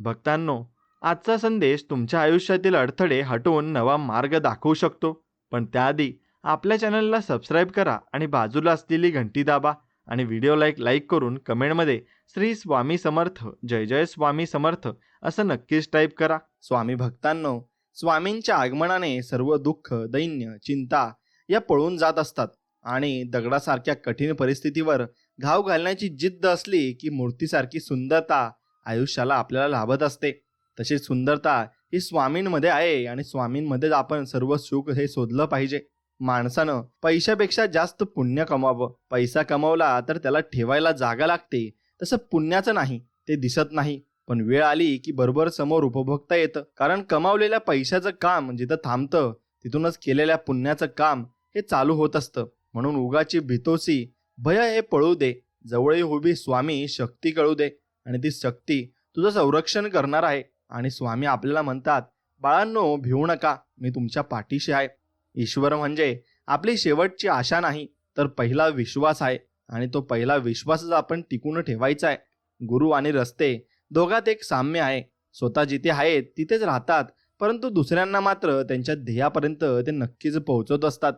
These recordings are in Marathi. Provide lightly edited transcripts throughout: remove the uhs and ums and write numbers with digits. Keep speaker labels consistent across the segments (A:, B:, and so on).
A: भक्तांनो, आजचा संदेश तुमच्या आयुष्यातील अडथळे हटवून नवा मार्ग दाखवू शकतो. पण त्याआधी आपल्या चॅनलला सबस्क्राईब करा आणि बाजूला असलेली घंटी दाबा आणि व्हिडिओला एक लाईक करून कमेंटमध्ये श्री स्वामी समर्थ, जय जय स्वामी समर्थ असं नक्कीच टाईप करा.
B: स्वामी भक्तांनो, स्वामींच्या आगमनाने सर्व दुःख, दैन्य, चिंता या पळून जात असतात आणि दगडासारख्या कठीण परिस्थितीवर घाव घालण्याची जिद्द असली की मूर्तीसारखी सुंदरता आयुष्याला आपल्याला लाभत असते. तशी सुंदरता ही स्वामींमध्ये आहे आणि स्वामींमध्येच आपण सर्व सुख हे शोधलं पाहिजे. माणसानं पैशापेक्षा जास्त पुण्य कमावं. पैसा कमावला तर त्याला ठेवायला जागा लागते, तसं पुण्याचं नाही, ते दिसत नाही. पण वेळ आली की बरोबर समोर उपभोगता येतं. कारण कमावलेल्या पैशाचं काम जिथं थांबतं तिथूनच केलेल्या पुण्याचं काम हे चालू होत असतं. म्हणून उगाची भीतोसी भय हे पळू दे, जवळ उभी स्वामी शक्ती कळू दे आणि ती शक्ती तुझं संरक्षण करणार आहे. आणि स्वामी आपल्याला म्हणतात, बाळांनो भिवू नका, मी तुमच्या पाठीशी आहे. ईश्वर म्हणजे आपली शेवटची आशा नाही, तर पहिला विश्वास आहे आणि तो पहिला विश्वासच आपण टिकून ठेवायचा आहे. गुरु आणि रस्ते दोघात एक साम्य आहे. स्वतः जिथे आहेत तिथेच राहतात, परंतु दुसऱ्यांना मात्र त्यांच्या ध्येयापर्यंत ते नक्कीच पोहोचवत असतात.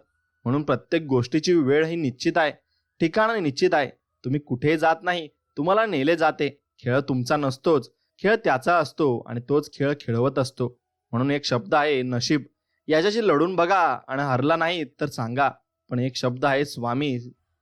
B: म्हणून प्रत्येक गोष्टीची वेळ ही निश्चित आहे, ठिकाण निश्चित आहे. तुम्ही कुठे जात नाही, तुम्हाला नेले जाते. खेळ तुमचा नसतोच, खेळ त्याचा असतो आणि तोच खेळ खेळवत असतो. म्हणून एक शब्द आहे नशीब, याच्याशी लढून बघा आणि हरला नाही तर सांगा. पण एक शब्द आहे स्वामी,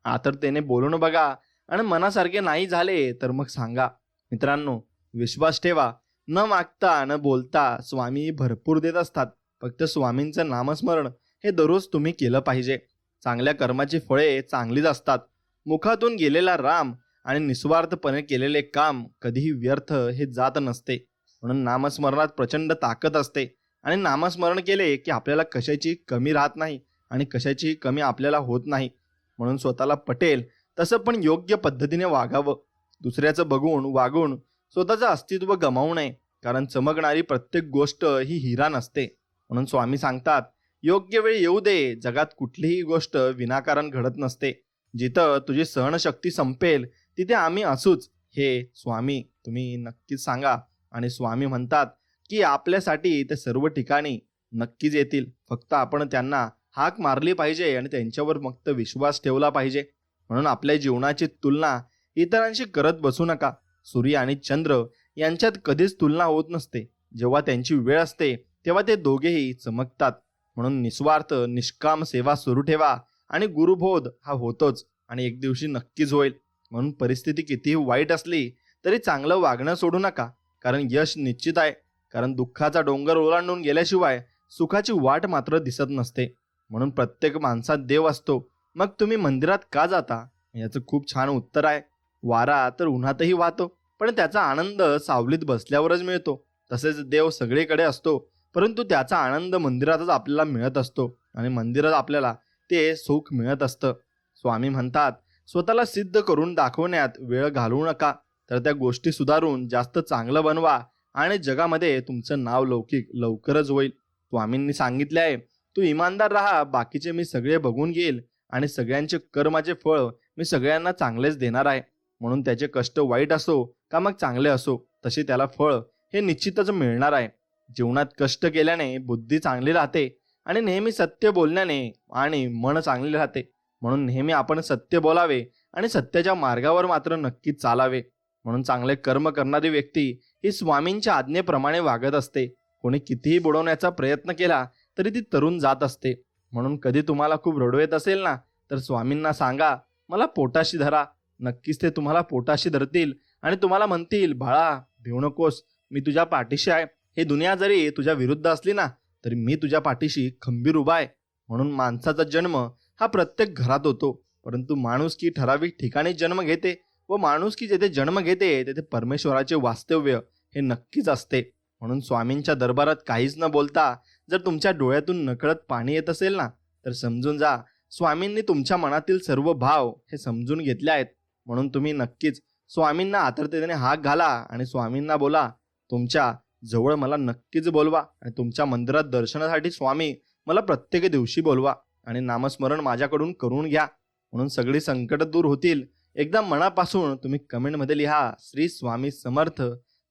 B: आतरतेने बोलून बघा आणि मनासारखे नाही झाले तर मग सांगा. मित्रांनो, विश्वास ठेवा, न मागता न बोलता स्वामी भरपूर देत असतात. फक्त स्वामींचं नामस्मरण हे दररोज तुम्ही केलं पाहिजे. चांगल्या कर्माची फळे चांगलीच असतात. मुखातून गेलेला राम आणि निस्वार्थपणे केलेले काम कधीही व्यर्थ हे जात नसते. म्हणून नामस्मरणात प्रचंड ताकद असते आणि नामस्मरण केले की आपल्याला कशाची कमी राहत नाही आणि कशाची कमी आपल्याला होत नाही. म्हणून स्वतःला पटेल तसं पण योग्य पद्धतीने वागावं. दुसऱ्याचं बघून वागून स्वतःचं अस्तित्व गमावू नये, कारण चमकणारी प्रत्येक गोष्ट ही हिरा नसते. म्हणून स्वामी सांगतात, योग्य वेळ येऊ दे. जगात कुठलीही गोष्ट विनाकारण घडत नसते. जिथं तुझी सहनशक्ती संपेल तिथे आम्ही असूच, हे स्वामी तुम्ही नक्कीच सांगा. आणि स्वामी म्हणतात की आपल्यासाठी ते सर्व ठिकाणी नक्कीच येतील. फक्त आपण त्यांना हाक मारली पाहिजे आणि त्यांच्यावर फक्त विश्वास ठेवला पाहिजे. म्हणून आपल्या जीवनाची तुलना इतरांशी करत बसू नका. सूर्य आणि चंद्र यांच्यात कधीच तुलना होत नसते. जेव्हा त्यांची वेळ असते तेव्हा ते दोघेही चमकतात. म्हणून निस्वार्थ निष्काम सेवा सुरू ठेवा आणि गुरुबोध हा होतोच आणि एक दिवशी नक्कीच होईल. म्हणून परिस्थिती कितीही वाईट असली तरी चांगलं वागणं सोडू नका, कारण यश निश्चित आहे. कारण दुःखाचा डोंगर ओलांडून गेल्याशिवाय सुखाची वाट मात्र दिसत नसते. म्हणून प्रत्येक माणसात देव असतो. मग तुम्ही मंदिरात का जाता? याचं खूप छान उत्तर आहे. वारा तर उन्हातही वाहतो, पण त्याचा आनंद सावलीत बसल्यावरच मिळतो. तसेच देव सगळीकडे असतो, परंतु त्याचा आनंद मंदिरातच आपल्याला मिळत असतो आणि मंदिरात आपल्याला ते सुख मिळत असतं. स्वामी म्हणतात, स्वतःला सिद्ध करून दाखवण्यात वेळ घालवू नका, तर त्या गोष्टी सुधारून जास्त चांगलं बनवा आणि जगामध्ये तुमचं नाव लौकिक लवकरच होईल. स्वामींनी सांगितले आहे, तू इमानदार राहा, बाकीचे मी सगळे बघून घेईल आणि सगळ्यांचे कर्माचे फळ मी सगळ्यांना चांगलेच देणार आहे. म्हणून त्याचे कष्ट वाईट असो का मग चांगले असो, तसे त्याला फळ हे निश्चितच मिळणार आहे. जीवनात कष्ट केल्याने बुद्धी चांगली राहते आणि नेहमी सत्य बोलण्याने आणि मन चांगले राहते. म्हणून नेहमी आपण सत्य बोलावे आणि सत्याच्या मार्गावर मात्र नक्कीच चालावे. म्हणून चांगले कर्म करणारी व्यक्ती ही स्वामींच्या आज्ञेप्रमाणे वागत असते. कोणी कितीही बुडवण्याचा प्रयत्न केला तरी ती तरुण जात असते. म्हणून कधी तुम्हाला खूप रडू येत असेल ना, तर स्वामींना सांगा, मला पोटाशी धरा. नक्कीच ते तुम्हाला पोटाशी धरतील आणि तुम्हाला म्हणतील, बाळा भिवू नकोस, मी तुझ्या पाठीशी आहे. ही दुनिया जरी तुझ्या विरुद्ध असली ना, तरी मी तुझ्या पाठीशी खंबीर उभा आहे. म्हणून माणसाचा जन्म हा प्रत्येक घरात होतो, परंतु माणुसकी ठराविक ठिकाणी जन्म घेते व माणुसकी जेथे जन्म घेते तेथे परमेश्वराचे वास्तव्य हे नक्कीच असते. म्हणून स्वामींच्या दरबारात काहीच न बोलता जर तुमच्या डोळ्यातून नकळत पाणी येत असेल ना, तर समजून जा स्वामींनी तुमच्या मनातील सर्व भाव हे समजून घेतले आहेत. म्हणून तुम्ही नक्कीच स्वामींना आतुरतेने हाक घाला आणि स्वामींना बोला, तुमच्या जवळ मला नक्कीच बोलवा आणि तुमच्या मंदिरात दर्शनासाठी स्वामी मला प्रत्येक दिवशी बोलवा आणि नामस्मरण माझ्याकडून करून घ्या. म्हणून सगळी संकट दूर होतील. एकदा मनापासून तुम्ही कमेंटमध्ये लिहा, श्री स्वामी समर्थ,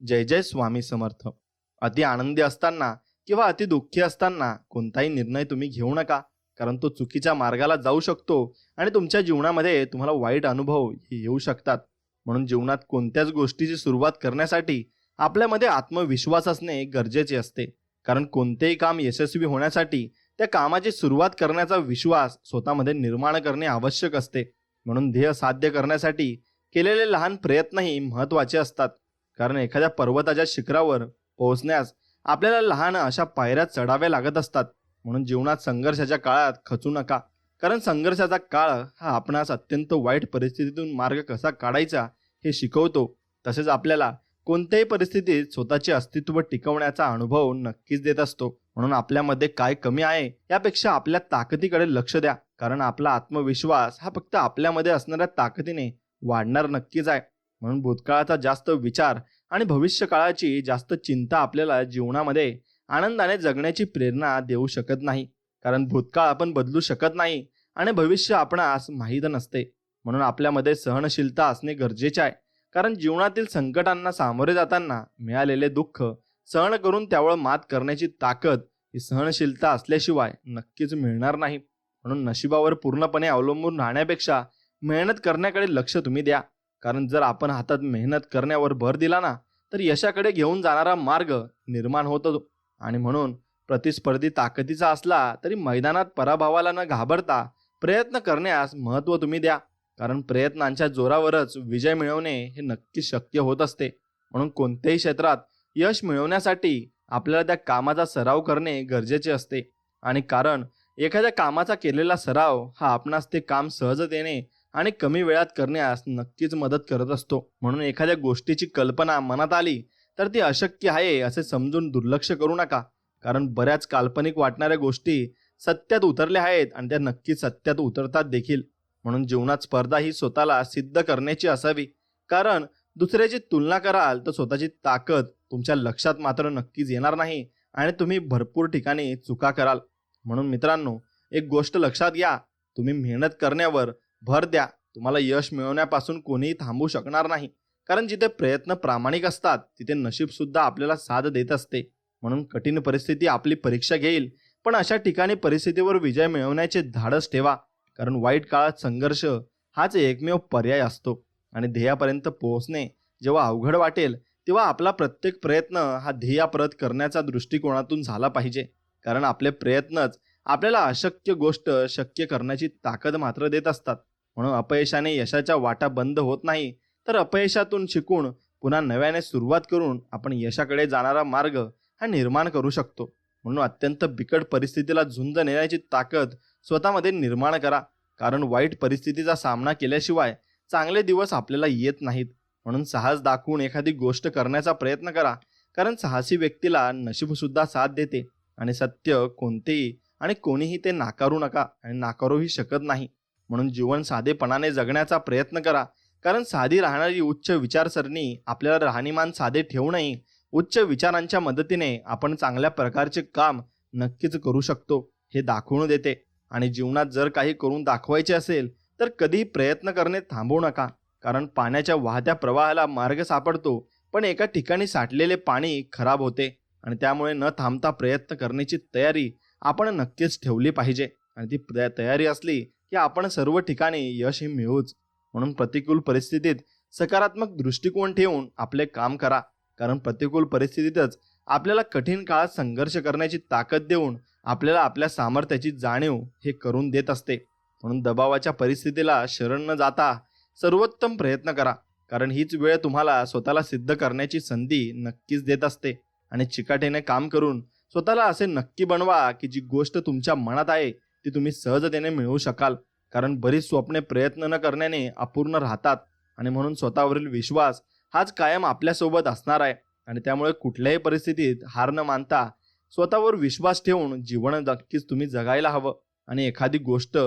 B: जय जय स्वामी समर्थ. अति आनंदी असताना किंवा अति दुःखी असताना कोणताही निर्णय तुम्ही घेऊ नका, कारण तो चुकीच्या मार्गाला जाऊ शकतो आणि तुमच्या जीवनामध्ये तुम्हाला वाईट अनुभव येऊ शकतात. म्हणून जीवनात कोणत्याच गोष्टीची सुरुवात करण्यासाठी आपल्यामध्ये आत्मविश्वास असणे गरजेचे असते. कारण कोणतेही काम यशस्वी होण्यासाठी त्या कामाची सुरुवात करण्याचा विश्वास स्वतःमध्ये निर्माण करणे आवश्यक असते. म्हणून ध्येय साध्य करण्यासाठी केलेले लहान प्रयत्नही महत्त्वाचे असतात. कारण एखाद्या पर्वताच्या शिखरावर पोहोचण्यास आपल्याला लहान अशा पायऱ्या चढाव्या लागत असतात. म्हणून जीवनात संघर्षाच्या काळात खचू नका, कारण संघर्षाचा काळ हा आपणास अत्यंत वाईट परिस्थितीतून मार्ग कसा काढायचा हे शिकवतो. तसेच आपल्याला कोणत्याही परिस्थितीत स्वतःचे अस्तित्व टिकवण्याचा अनुभव नक्कीच देत असतो. म्हणून आपल्यामध्ये काय कमी आहे यापेक्षा आपल्या ताकदीकडे लक्ष द्या, कारण आपला आत्मविश्वास हा फक्त आपल्यामध्ये असणाऱ्या ताकदीने वाढणार नक्कीच आहे. म्हणून भूतकाळाचा जास्त विचार आणि भविष्यकाळाची जास्त चिंता आपल्याला जीवनामध्ये आनंदाने जगण्याची प्रेरणा देऊ शकत नाही. कारण भूतकाळ आपण बदलू शकत नाही आणि भविष्य आपणास माहीत नसते. म्हणून आपल्यामध्ये सहनशीलता असणे गरजेचे आहे. कारण जीवनातील संकटांना सामोरे जाताना मिळालेले दुःख सहन करून त्यावर मात करण्याची ताकद ही सहनशीलता असल्याशिवाय नक्कीच मिळणार नाही. म्हणून नशिबावर पूर्णपणे अवलंबून राहण्यापेक्षा मेहनत करण्याकडे लक्ष तुम्ही द्या. कारण जर आपण हातात मेहनत करण्यावर भर दिला ना, तर यशाकडे घेऊन जाणारा मार्ग निर्माण होतो. आणि म्हणून प्रतिस्पर्धी ताकदीचा असला तरी मैदानात पराभवाला न घाबरता प्रयत्न करण्यास महत्त्व तुम्ही द्या. कारण प्रयत्नांच्या जोरावरच विजय मिळवणे हे नक्की शक्य होत असते. म्हणून कोणत्याही क्षेत्रात यश मिळवण्यासाठी आपल्याला त्या कामाचा सराव करणे गरजेचे असते. आणि कारण एखाद्या कामाचा केलेला सराव हा आपणास ते काम सहजतेने आणि कमी वेळात करण्यास नक्कीच मदत करत असतो. म्हणून एखाद्या गोष्टीची कल्पना मनात आली तर ती अशक्य आहे असे समजून दुर्लक्ष करू नका. कारण बऱ्याच काल्पनिक वाटणाऱ्या गोष्टी सत्यात उतरल्या आहेत आणि त्या नक्कीच सत्यात उतरतात देखील. म्हणून जीवनात स्पर्धा ही स्वतःला सिद्ध करण्याची असावी. कारण दुसऱ्याची तुलना कराल तर स्वतःची ताकद तुमच्या लक्षात मात्र नक्कीच येणार नाही आणि तुम्ही भरपूर ठिकाणी चुका कराल. म्हणून मित्रांनो, एक गोष्ट लक्षात घ्या, तुम्ही मेहनत करण्यावर भर द्या. तुम्हाला यश मिळवण्यापासून कोणीही थांबवू शकणार नाही. कारण जिथे प्रयत्न प्रामाणिक असतात तिथे नशीब सुद्धा आपल्याला साथ देत असते. म्हणून कठीण परिस्थिती आपली परीक्षा घेईल, पण अशा ठिकाणी परिस्थितीवर विजय मिळवण्याचे धाडस ठेवा. कारण वाईट काळात संघर्ष हाच एकमेव पर्याय असतो. आणि ध्येयापर्यंत पोहोचणे जेव्हा अवघड वाटेल तेव्हा आपला प्रत्येक प्रयत्न हा ध्येयाप्रत करण्याचा दृष्टिकोनातून झाला पाहिजे. कारण आपले प्रयत्नच आपल्याला अशक्य गोष्ट शक्य करण्याची ताकद मात्र देत असतात. म्हणून अपयशाने यशाच्या वाटा बंद होत नाही, तर अपयशातून शिकून पुन्हा नव्याने सुरुवात करून आपण यशाकडे जाणारा मार्ग हा निर्माण करू शकतो. म्हणून अत्यंत बिकट परिस्थितीला झुंज नेण्याची ताकद स्वतःमध्ये निर्माण करा. कारण वाईट परिस्थितीचा सामना केल्याशिवाय चांगले दिवस आपल्याला येत नाहीत. म्हणून साहस दाखवून एखादी गोष्ट करण्याचा प्रयत्न करा. कारण साहसी व्यक्तीला नशीब सुद्धा साथ देते आणि सत्य कोणतेही आणि कोणीही ते नाकारू नका आणि नाकारूही शकत नाही. म्हणून जीवन साधेपणाने जगण्याचा प्रयत्न करा. कारण साधी राहणारी उच्च विचारसरणी आपल्याला राहणीमान साधे ठेवूनही उच्च विचारांच्या मदतीने आपण चांगल्या प्रकारचे काम नक्कीच करू शकतो हे दाखवून देते. आणि जीवनात जर काही करून दाखवायचे असेल तर कधीही प्रयत्न करणे थांबवू नका. कारण पाण्याच्या वाहत्या प्रवाहाला मार्ग सापडतो, पण एका ठिकाणी साठलेले पाणी खराब होते. आणि त्यामुळे न थांबता प्रयत्न करण्याची तयारी आपण नक्कीच ठेवली पाहिजे. आणि ती तयारी असली की आपण सर्व ठिकाणी यश हे मिळवूच. म्हणून प्रतिकूल परिस्थितीत सकारात्मक दृष्टिकोन ठेवून आपले काम करा. कारण प्रतिकूल परिस्थितीतच आपल्याला कठीण काळात संघर्ष करण्याची ताकद देऊन आपल्याला आपल्या सामर्थ्याची जाणीव हे करून देत असते. म्हणून दबावाच्या परिस्थितीला शरण न जाता सर्वोत्तम प्रयत्न करा. कारण हीच वेळ तुम्हाला स्वतःला सिद्ध करण्याची संधी नक्कीच देत असते. आणि चिकाटीने काम करून स्वतःला असे नक्की बनवा की जी गोष्ट तुमच्या मनात आहे ती तुम्ही सहजतेने मिळवू शकाल. कारण बरीच स्वप्ने प्रयत्न न करण्याने अपूर्ण राहतात. आणि म्हणून स्वतःवरील विश्वास हाच कायम आपल्यासोबत असणार आहे. आणि त्यामुळे कुठल्याही परिस्थितीत हार न मानता स्वतःवर विश्वास ठेवून जीवन नक्कीच तुम्ही जगायला हवं. आणि एखादी गोष्ट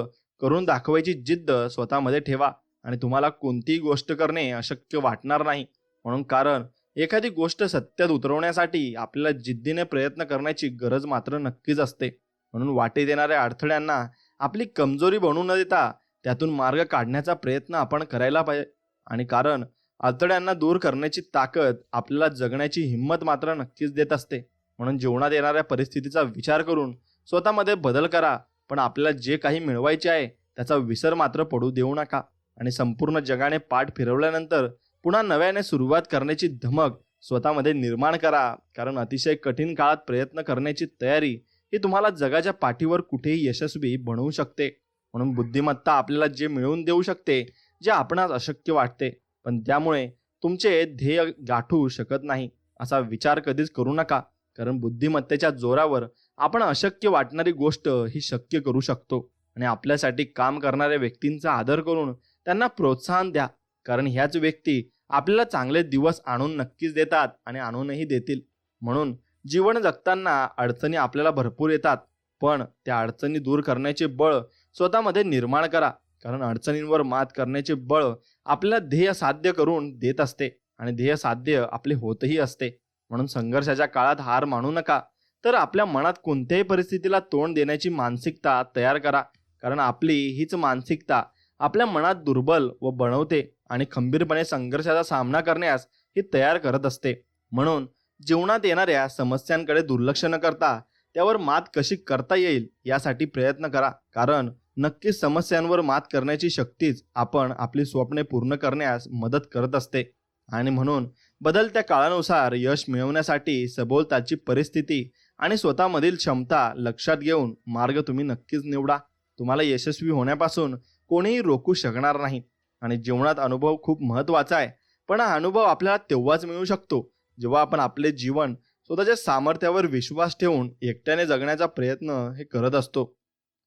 B: करून दाखवायची जिद्द स्वतःमध्ये ठेवा. आणि तुम्हाला कोणतीही गोष्ट करणे अशक्य वाटणार नाही. म्हणून कारण एखादी गोष्ट सत्यात उतरवण्यासाठी आपल्याला जिद्दीने प्रयत्न करण्याची गरज मात्र नक्कीच असते. म्हणून वाटेत येणाऱ्या अडथळ्यांना आपली कमजोरी बनवू न देता त्यातून मार्ग काढण्याचा प्रयत्न आपण करायला पाहिजे. आणि कारण अडथळ्यांना दूर करण्याची ताकद आपल्याला जगण्याची हिंमत मात्र नक्कीच देत असते. म्हणून जीवनात येणाऱ्या परिस्थितीचा विचार करून स्वतःमध्ये बदल करा, पण आपल्याला जे काही मिळवायचे आहे त्याचा विसर मात्र पडू देऊ नका. आणि संपूर्ण जगाने पाठ फिरवल्यानंतर पुन्हा नव्याने सुरुवात करण्याची धमक स्वतःमध्ये निर्माण करा, कारण अतिशय कठीण काळात प्रयत्न करण्याची तयारी ही तुम्हाला जगाच्या पाठीवर कुठेही यशस्वी बनवू शकते. म्हणून बुद्धिमत्ता आपल्याला जे मिळवून देऊ शकते जे आपणास अशक्य वाटते, पण त्यामुळे तुमचे ध्येय गाठू शकत नाही असा विचार कधीच करू नका. कारण बुद्धिमत्तेच्या जोरावर आपण अशक्य वाटणारी गोष्ट ही शक्य करू शकतो. आणि आपल्यासाठी काम करणाऱ्या व्यक्तींचा आदर करून त्यांना प्रोत्साहन द्या, कारण ह्याच व्यक्ती आपल्याला चांगले दिवस आणून नक्कीच देतात आणि आणूनही देतील. म्हणून जीवन जगताना अडचणी आपल्याला भरपूर येतात, पण त्या अडचणी दूर करण्याचे बळ स्वतःमध्ये निर्माण करा, कारण अडचणींवर मात करण्याचे बळ आपल्याला ध्येय साध्य करून देत असते आणि ध्येय साध्य आपले होतही असते. म्हणून संघर्षाच्या काळात हार मानू नका, तर आपल्या मनात कोणत्याही परिस्थितीला तोंड देण्याची मानसिकता तयार करा, कारण आपली हीच मानसिकता आपल्या मनात दुर्बल व बनवते आणि खंबीरपणे संघर्षाचा सामना करण्यास ही तयार करत असते. म्हणून जीवनात येणाऱ्या समस्यांकडे दुर्लक्ष न करता त्यावर मात कशी करता येईल यासाठी प्रयत्न करा, कारण नक्कीच समस्यांवर मात करण्याची शक्तीच आपण आपली स्वप्ने पूर्ण करण्यास मदत करत असते. आणि म्हणून बदलत्या काळानुसार यश मिळवण्यासाठी सभोवतालची परिस्थिती आणि स्वतःमधील क्षमता लक्षात घेऊन मार्ग तुम्ही नक्कीच निवडा. तुम्हाला यशस्वी होण्यापासून कोणीही रोखू शकणार नाही. आणि जीवनात अनुभव खूप महत्त्वाचा आहे, पण हा अनुभव आपल्याला तेव्हाच मिळू शकतो जेव्हा आपण आपले जीवन स्वतःच्या सामर्थ्यावर विश्वास ठेवून एकट्याने जगण्याचा प्रयत्न हे करत असतो.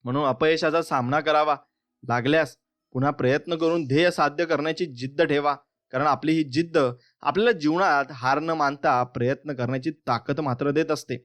B: म्हणून अपयशाचा सामना करावा लागल्यास पुन्हा प्रयत्न करून ध्येय साध्य करण्याची जिद्द ठेवा, कारण आपली ही जिद्द आपल्याला जीवनात हार न मानता प्रयत्न करण्याची ताकद मात्र देत असते.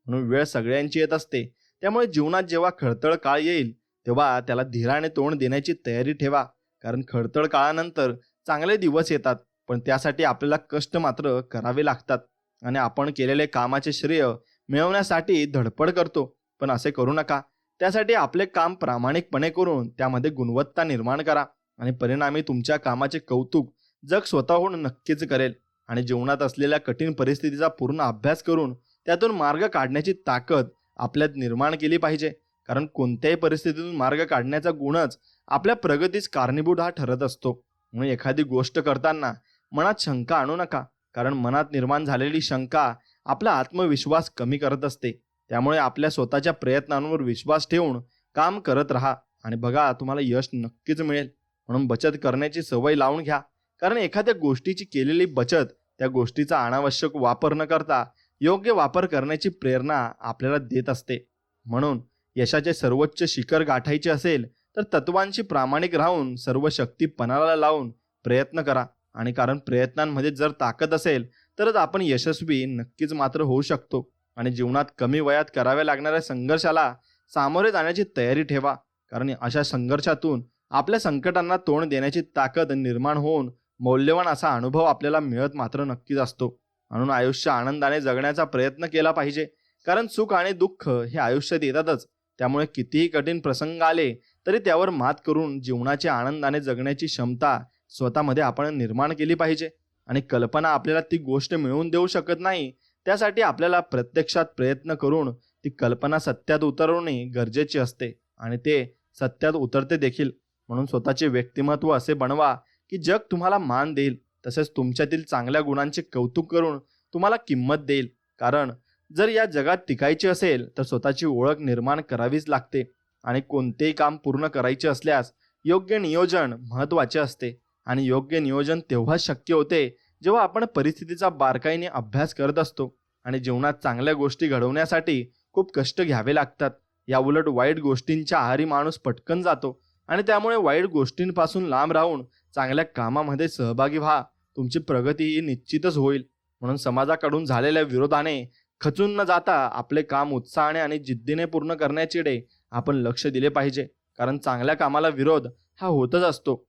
B: म्हणून वेळ सगळ्यांची येत असते, त्यामुळे जीवनात जेव्हा खडतळ काळ येईल तेव्हा त्याला धीराने तोंड देण्याची तयारी ठेवा, कारण खडतळ काळानंतर चांगले दिवस येतात, पण त्यासाठी आपल्याला कष्ट मात्र करावे लागतात. आणि आपण केलेले कामाचे श्रेय मिळवण्यासाठी धडपड करतो, पण असे करू नका. त्यासाठी आपले काम प्रामाणिकपणे करून त्यामध्ये गुणवत्ता निर्माण करा आणि परिणामी तुमच्या कामाचे कौतुक जग स्वतःहून नक्कीच करेल. आणि जीवनात असलेल्या कठीण परिस्थितीचा पूर्ण अभ्यास करून त्यातून मार्ग काढण्याची ताकद आपल्यात निर्माण केली पाहिजे, कारण कोणत्याही परिस्थितीतून मार्ग काढण्याचा गुणच आपल्या प्रगतीस कारणीभूत हा ठरत असतो. म्हणून एखादी गोष्ट करताना मनात शंका आणू नका, कारण मनात निर्माण झालेली शंका आपला आत्मविश्वास कमी करत असते. त्यामुळे आपल्या स्वतःच्या प्रयत्नांवर विश्वास ठेवून काम करत राहा आणि बघा तुम्हाला यश नक्कीच मिळेल. म्हणून बचत करण्याची सवय लावून घ्या, कारण एखाद्या गोष्टीची केलेली बचत त्या गोष्टीचा अनावश्यक वापर न करता योग्य वापर करण्याची प्रेरणा आपल्याला देत असते. म्हणून यशाचे सर्वोच्च शिखर गाठायचे असेल तर तत्वांशी प्रामाणिक राहून सर्व शक्ती पणाला लावून प्रयत्न करा. आणि कारण प्रयत्नांमध्ये जर ताकद असेल तरच आपण यशस्वी नक्कीच मात्र होऊ शकतो. आणि जीवनात कमी वयात कराव्या लागणाऱ्या संघर्षाला सामोरे जाण्याची तयारी ठेवा, कारण अशा संघर्षातून आपल्या संकटांना तोंड देण्याची ताकद निर्माण होऊन मौल्यवान असा अनुभव आपल्याला मिळत मात्र नक्कीच असतो. म्हणून आयुष्य आनंदाने जगण्याचा प्रयत्न केला पाहिजे, कारण सुख आणि दुःख हे आयुष्यात येतातच. त्यामुळे कितीही कठीण प्रसंग आले तरी त्यावर मात करून जीवनाच्या आनंदाने जगण्याची क्षमता स्वतःमध्ये आपण निर्माण केली पाहिजे. आणि कल्पना आपल्याला ती गोष्ट मिळवून देऊ शकत नाही, त्यासाठी आपल्याला प्रत्यक्षात प्रयत्न करून ती कल्पना सत्यात उतरवणे गरजेचे असते आणि ते सत्यात उतरते देखील. म्हणून स्वतःचे व्यक्तिमत्व असे बनवा की जग तुम्हाला मान देईल, तसेच तुमच्यातील चांगल्या गुणांचे कौतुक करून तुम्हाला किंमत देईल. कारण जर या जगात टिकायचे असेल तर स्वतःची ओळख निर्माण करावीच लागते. आणि कोणतेही काम पूर्ण करायचे असल्यास योग्य नियोजन महत्त्वाचे असते. आणि योग्य नियोजन तेव्हाच शक्य होते जेव्हा आपण परिस्थितीचा बारकाईने अभ्यास करत असतो. आणि जीवनात चांगल्या गोष्टी घडवण्यासाठी खूप कष्ट घ्यावे लागतात. याउलट वाईट गोष्टींच्या आहारी माणूस पटकन जातो आणि त्यामुळे वाईट गोष्टींपासून लांब राहून चांगल्या कामामध्ये सहभागी व्हा. तुमची प्रगती ही निश्चितच होईल. म्हणून समाजाकडून झालेल्या विरोधाने खचून न जाता आपले काम उत्साहाने आणि जिद्दीने पूर्ण करण्याकडे आपण लक्ष दिले पाहिजे, कारण चांगल्या कामाला विरोध हा होतच असतो.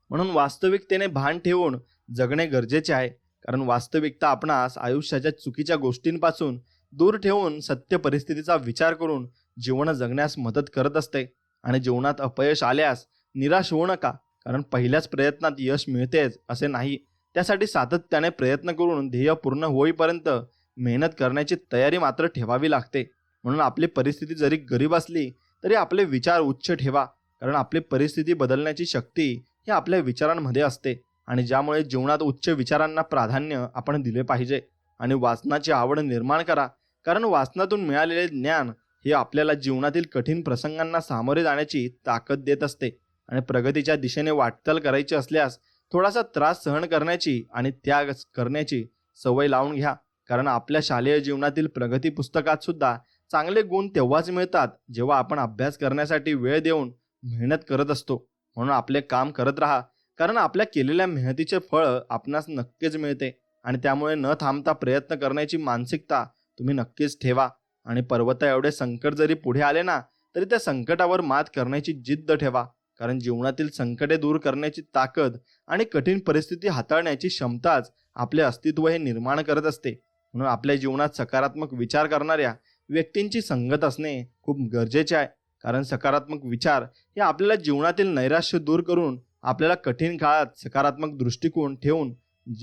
B: म्हणून वास्तविकतेने भान ठेवून जगणे गरजेचे आहे, कारण वास्तविकता आपणास आयुष्याच्या चुकीच्या गोष्टींपासून दूर ठेवून सत्य परिस्थितीचा विचार करून जीवन जगण्यास मदत करत असते. आणि जीवनात अपयश आल्यास निराश होऊ नका, कारण पहिल्याच प्रयत्नात यश मिळतेच असे नाही. त्यासाठी सातत्याने प्रयत्न करून ध्येय पूर्ण होईपर्यंत मेहनत करण्याची तयारी मात्र ठेवावी लागते. म्हणून आपली परिस्थिती जरी गरीब असली तरी आपले विचार उच्च ठेवा, कारण आपली परिस्थिती बदलण्याची शक्ती ही आपल्या विचारांमध्ये असते. आणि ज्यामुळे जीवनात उच्च विचारांना प्राधान्य आपण दिले पाहिजे. आणि वाचनाची आवड निर्माण करा, कारण वाचनातून मिळालेले ज्ञान हे आपल्याला जीवनातील कठीण प्रसंगांना सामोरे जाण्याची ताकद देत असते. आणि प्रगतीच्या दिशेने वाटचाल करायची असल्यास थोडासा त्रास सहन करण्याची आणि त्याग करण्याची सवय लावून घ्या, कारण आपल्या शालेय जीवनातील प्रगती पुस्तकात सुद्धा चांगले गुण तेव्हाच मिळतात जेव्हा आपण अभ्यास करण्यासाठी वेळ देऊन मेहनत करत असतो. म्हणून आपले काम करत राहा, कारण आपल्या केलेल्या मेहनतीचे फळ आपणास नक्कीच मिळते. आणि त्यामुळे न थांबता प्रयत्न करण्याची मानसिकता तुम्ही नक्कीच ठेवा. आणि पर्वता एवढे संकट जरी पुढे आले ना, तरी त्या संकटावर मात करण्याची जिद्द ठेवा, कारण जीवनातील संकटे दूर करण्याची ताकद आणि कठीण परिस्थिती हाताळण्याची क्षमताच आपले अस्तित्व हे निर्माण करत असते. म्हणून आपल्या जीवनात सकारात्मक विचार करणाऱ्या व्यक्तींची संगत असणे खूप गरजेचे आहे, कारण सकारात्मक विचार हे आपल्याला जीवनातील नैराश्य दूर करून आपल्याला कठीण काळात सकारात्मक दृष्टिकोन ठेवून